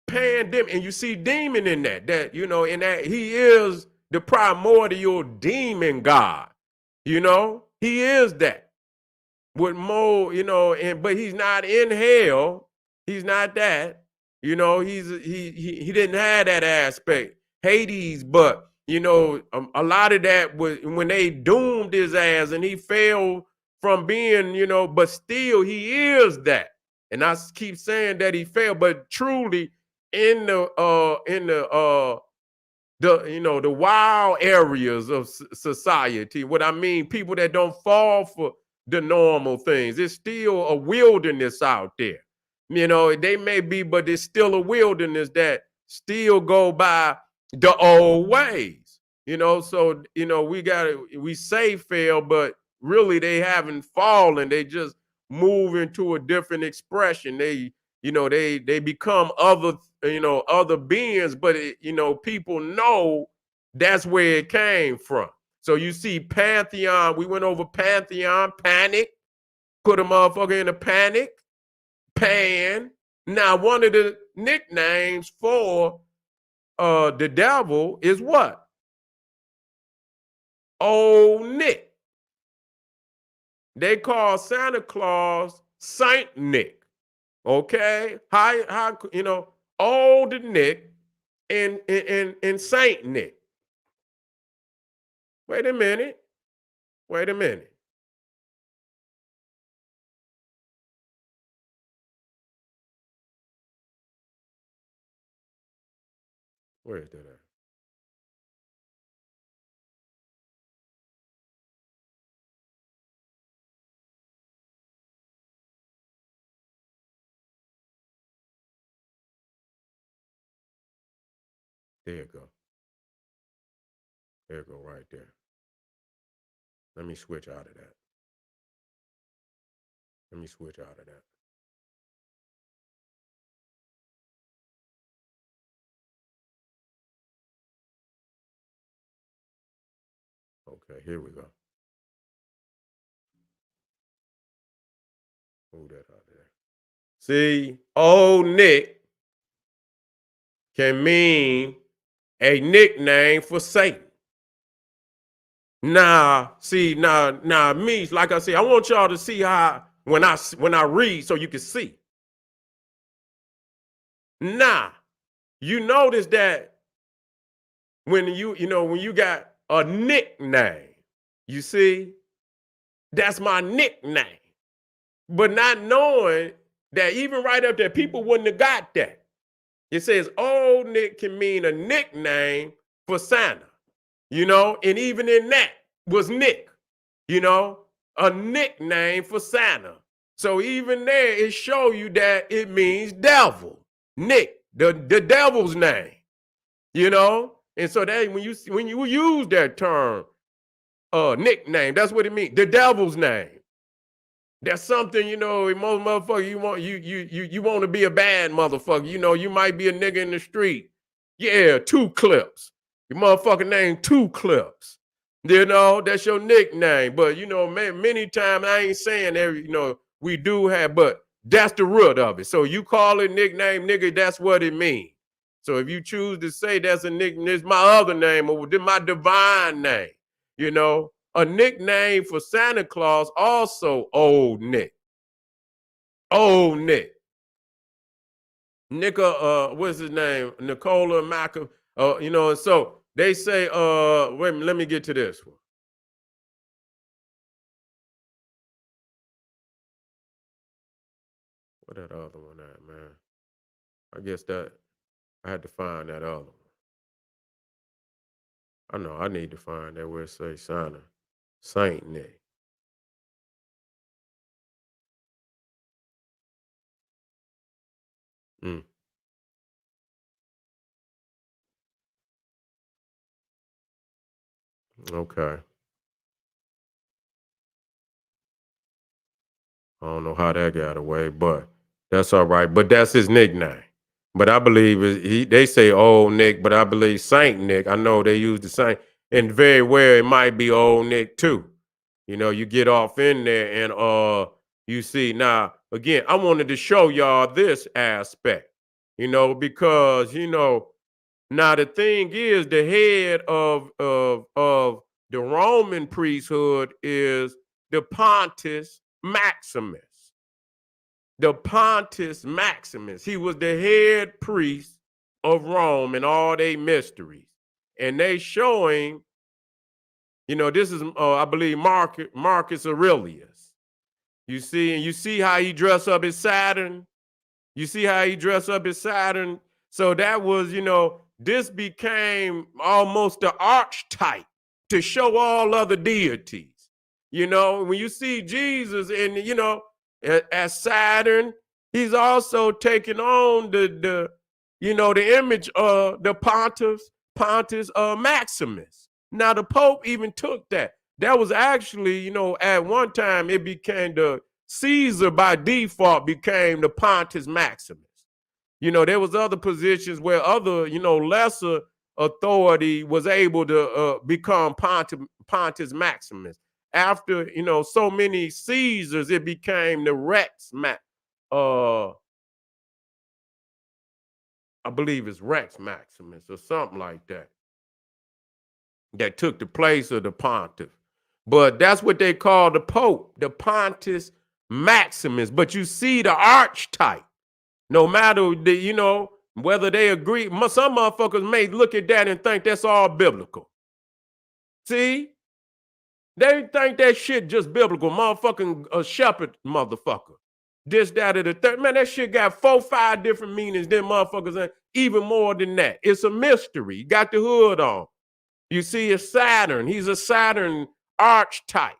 Pandemic. And you see demon in that in that he is the primordial demon god. He is that. With more, but he's not in hell. He's not that. He didn't have that aspect. Hades, but a lot of that was when they doomed his ass and he fell from being, but still he is that. And I keep saying that he failed, but truly in the wild areas of society, what I mean, people that don't fall for the normal things, it's still a wilderness out there. They may be, but it's still a wilderness that still go by the old ways. So we say fail, but really they haven't fallen. They just move into a different expression. They become other beings, but people know that's where it came from. So you see Pantheon, we went over Pantheon, panic, put a motherfucker in a panic, Pan. Now one of the nicknames for the devil is what? Old Nick. They call Santa Claus Saint Nick. Okay, how old Nick and Saint Nick. Wait a minute. Where is that at? There you go. There you go, right there. Let me switch out of that. Let me switch out of that. Okay, here we go. Move that out of there. See, old Nick can mean a nickname for Satan. Now, see, now, me, like I said, I want y'all to see how when I read, so you can see. Now, you notice that when when you got a nickname, you see, that's my nickname. But not knowing that even right up there, people wouldn't have got that. It says Old Nick can mean a nickname for Santa, and even in that was Nick, a nickname for Santa. So even there, it show you that it means devil, Nick, the devil's name, And so that when you use that term, nickname, that's what it means, the devil's name. That's something, most motherfuckers, you want to be a bad motherfucker. You might be a nigga in the street. Yeah, 2 Clips. Your motherfucking name 2 Clips. That's your nickname. But many times I ain't saying every, we do have, but that's the root of it. So you call it nickname, nigga, that's what it means. So if you choose to say that's a nickname, it's my other name or my divine name, a nickname for Santa Claus, also Old Nick. Old Nick. What's his name? Nicola Maca. And so they say, wait a minute, let me get to this one. What that other one at, man? I guess that I had to find that other one. I know I need to find that where it say Santa. Saint Nick. Mm. Okay. I don't know how that got away, but that's all right. But that's his nickname. But I believe they say Old Nick, but I believe Saint Nick. I know they use the same, and very well it might be Old Nick too. You get off in there and you see. Now again, I wanted to show y'all this aspect, because now the thing is the head of the Roman priesthood is the Pontius Maximus. The Pontius Maximus. He was the head priest of Rome and all their mysteries. And they showing, this is, I believe, Marcus Aurelius. You see, and you see how he dressed up his Saturn. You see how he dressed up his Saturn. So that was, this became almost the archetype to show all other deities. When you see Jesus and, as Saturn, he's also taking on the image of the Pontius Maximus. Now the Pope even took that. That was actually, at one time it became the Caesar by default became the Pontius Maximus. There was other positions where other, lesser authority was able to become Pontius Maximus. After, so many Caesars, it became the Rex I believe it's Rex Maximus or something like that. That took the place of the pontiff. But that's what they call the Pope, the Pontius Maximus. But you see the archetype. No matter whether they agree, some motherfuckers may look at that and think that's all biblical. See? They think that shit just biblical. Motherfucking a shepherd motherfucker. This, that, or the third. Man, that shit got 4, 5 different meanings. Then motherfuckers ain't even more than that. It's a mystery. You got the hood on. You see, it's Saturn. He's a Saturn archetype.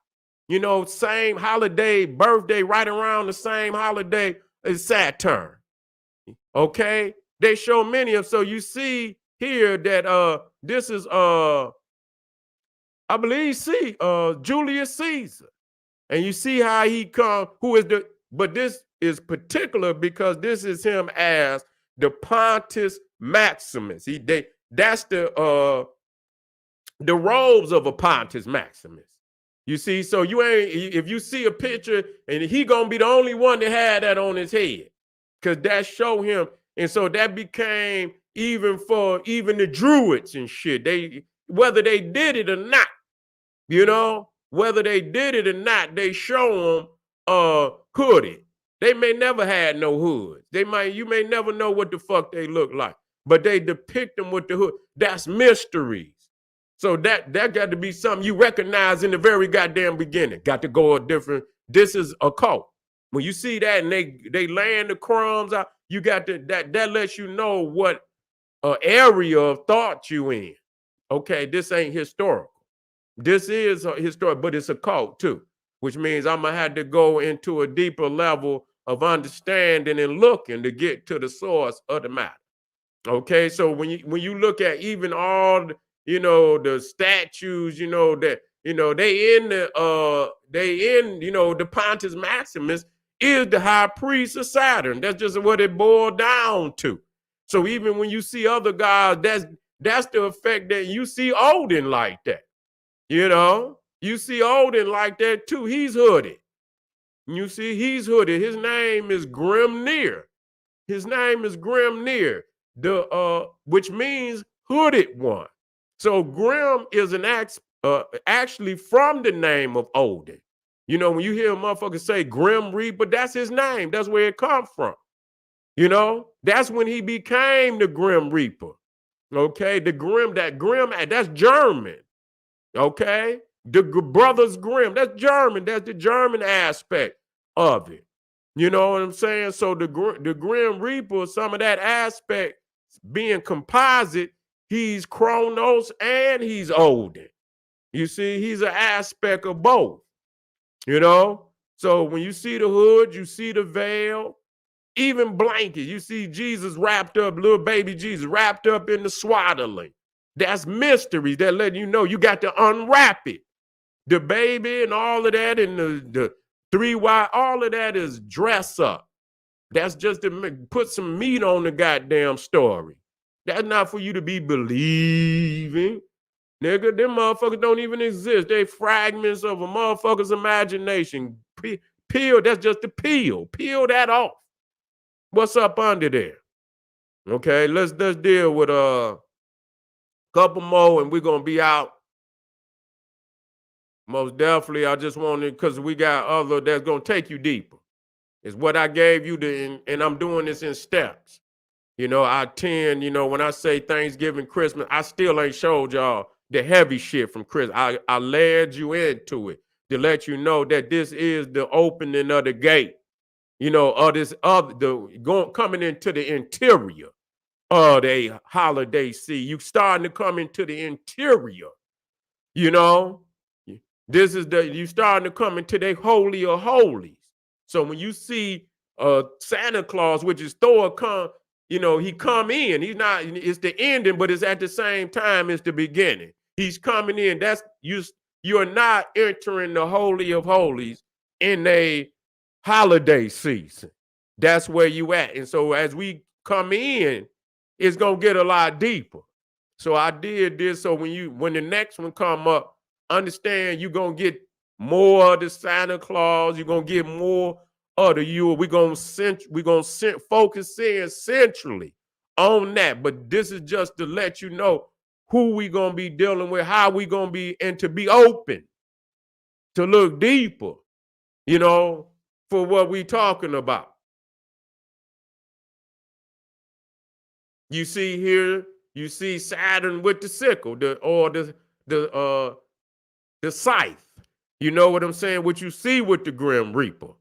Same holiday, birthday, right around the same holiday as Saturn. Okay? They show many of, so you see here that this is I believe Julius Caesar. And you see how he come, but this is particular because this is him as the Pontius Maximus. That's the robes of a Pontius Maximus. You see, so if you see a picture, and he gonna be the only one that had that on his head, because that show him, and so that became even for even the Druids and shit. Whether they did it or not, You know, whether they did it or not, they show them hooded. They may never had no hood. You may never know what the fuck they look like, but they depict them with the hood. That's mysteries. So that got to be something you recognize in the very goddamn beginning. Got to go a different. This is a cult. When you see that and they laying the crumbs out, you got to that lets you know what area of thought you in. Okay, this ain't historical. This is historic, but it's a cult too, which means I'm gonna have to go into a deeper level of understanding and looking to get to the source of the matter. Okay, so when you look at even all the statues, that they in the Pontius Maximus is the high priest of Saturn. That's just what it boiled down to. So even when you see other gods, that's the effect that you see Odin like that. You see Odin like that too. He's hooded. You see, he's hooded. His name is Grimnir. His name is Grimnir, which means hooded one. So Grim is actually from the name of Odin. When you hear a motherfucker say Grim Reaper, that's his name. That's where it comes from. That's when he became the Grim Reaper. Okay, that's German. Okay, the Brothers Grimm, that's German. That's the German aspect of it. You know what I'm saying? So the Grim Reaper, some of that aspect being composite, he's Kronos and he's Odin. You see, he's an aspect of both. So when you see the hood, you see the veil, even blanket. You see Jesus wrapped up, little baby Jesus wrapped up in the swaddling. That's mysteries that let you know you got to unwrap it. The baby and all of that and the 3Y, all of that is dress up. That's just to put some meat on the goddamn story. That's not for you to be believing. Nigga, them motherfuckers don't even exist. They fragments of a motherfucker's imagination. Peel, that's just the peel. Peel that off. What's up under there? Okay, let's deal with couple more and we're gonna be out. Most definitely, I just wanted, because we got other that's gonna take you deeper. It's what I gave you and I'm doing this in steps. I tend, when I say Thanksgiving, Christmas, I still ain't showed y'all the heavy shit from Christmas. I led you into it to let you know that this is the opening of the gate, of this coming into the interior of the holiday season. You starting to come into the interior, This is you starting to come into the holy of holies. So when you see Santa Claus, which is Thor, come, he come in. He's not. It's the ending, but it's at the same time it's the beginning. He's coming in. That's you're not entering the holy of holies in a holiday season. That's where you at. And so as we come in, it's gonna get a lot deeper. So I did this. So when the next one come up, understand you're gonna get more of the Santa Claus. You're gonna get more of the you. We're gonna focus in centrally on that. But this is just to let you know who we gonna be dealing with, how we gonna be, and to be open to look deeper, for what we talking about. You see here, you see Saturn with the sickle, the scythe. You know what I'm saying? What you see with the Grim Reaper.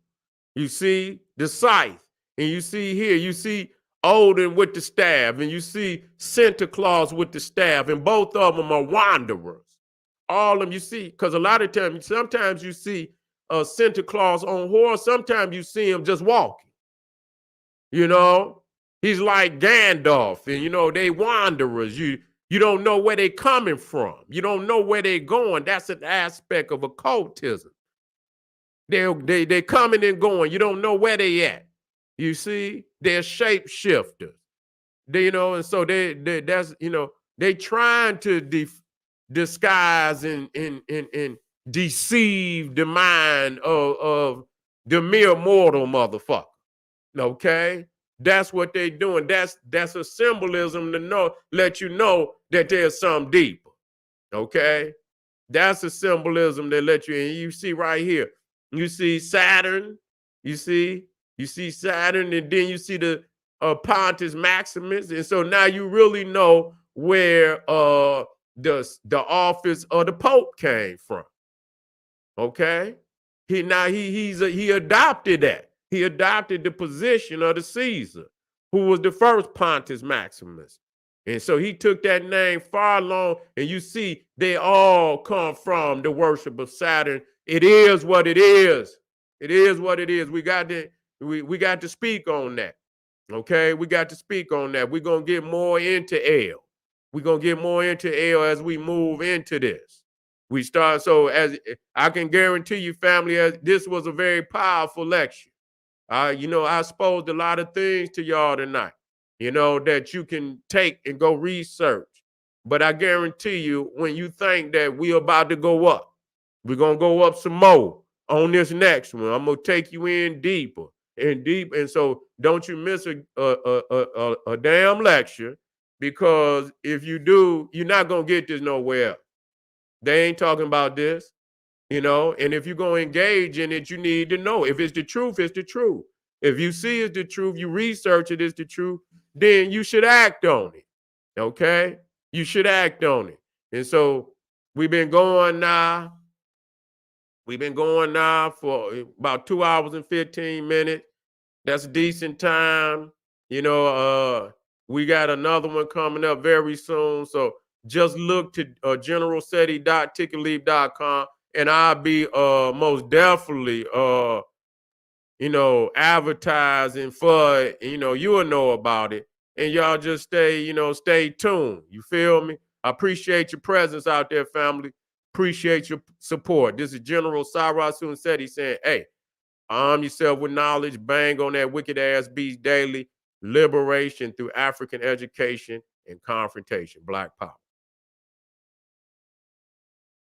You see the scythe. And you see here, you see Odin with the staff. And you see Santa Claus with the staff. And both of them are wanderers. All of them you see, because a lot of times, sometimes you see Santa Claus on horse. Sometimes you see him just walking. He's like Gandalf. And, they wanderers. You don't know where they're coming from. You don't know where they're going. That's an aspect of occultism. They're coming and going. You don't know where they at. You see, they're shapeshifters. And so they trying to disguise and deceive the mind of the mere mortal motherfucker. Okay? That's what they're doing. That's a symbolism to let you know that there's something deeper. Okay? That's a symbolism that let you in. You see right here, you see Saturn, you see, Saturn, and then you see the Pontus Maximus. And so now you really know where the office of the Pope came from. Okay. He adopted that. He adopted the position of the Caesar, who was the first Pontus Maximus. And so he took that name far along, and you see they all come from the worship of Saturn. It is what it is. It is what it is. We got to speak on that. Okay, we got to speak on that. We're gonna get more into L. We're gonna get more into L as we move into this. We start, so as I can guarantee you, family, as this was a very powerful lecture. I exposed a lot of things to y'all tonight, that you can take and go research. But I guarantee you, when you think that we're about to go up, we're gonna go up some more on this next one. I'm gonna take you in deeper and deep. And so don't you miss a damn lecture, because if you do, you're not gonna get this nowhere else. They ain't talking about this. And if you're going to engage in it, you need to know. If it's the truth, it's the truth. If you see it's the truth, you research it, it's the truth, then you should act on it. Okay? You should act on it. And so we've been going now. We've been going now for about 2 hours and 15 minutes. That's a decent time. We got another one coming up very soon. So just look to generalseti.ticketleaf.com, and I'll be most definitely advertising for it. You will know about it. And y'all just stay tuned. You feel me? I appreciate your presence out there, family. Appreciate your support. This is General Cyrus Seti saying, hey, arm yourself with knowledge, bang on that wicked ass beast daily. Liberation through African education and confrontation. Black power.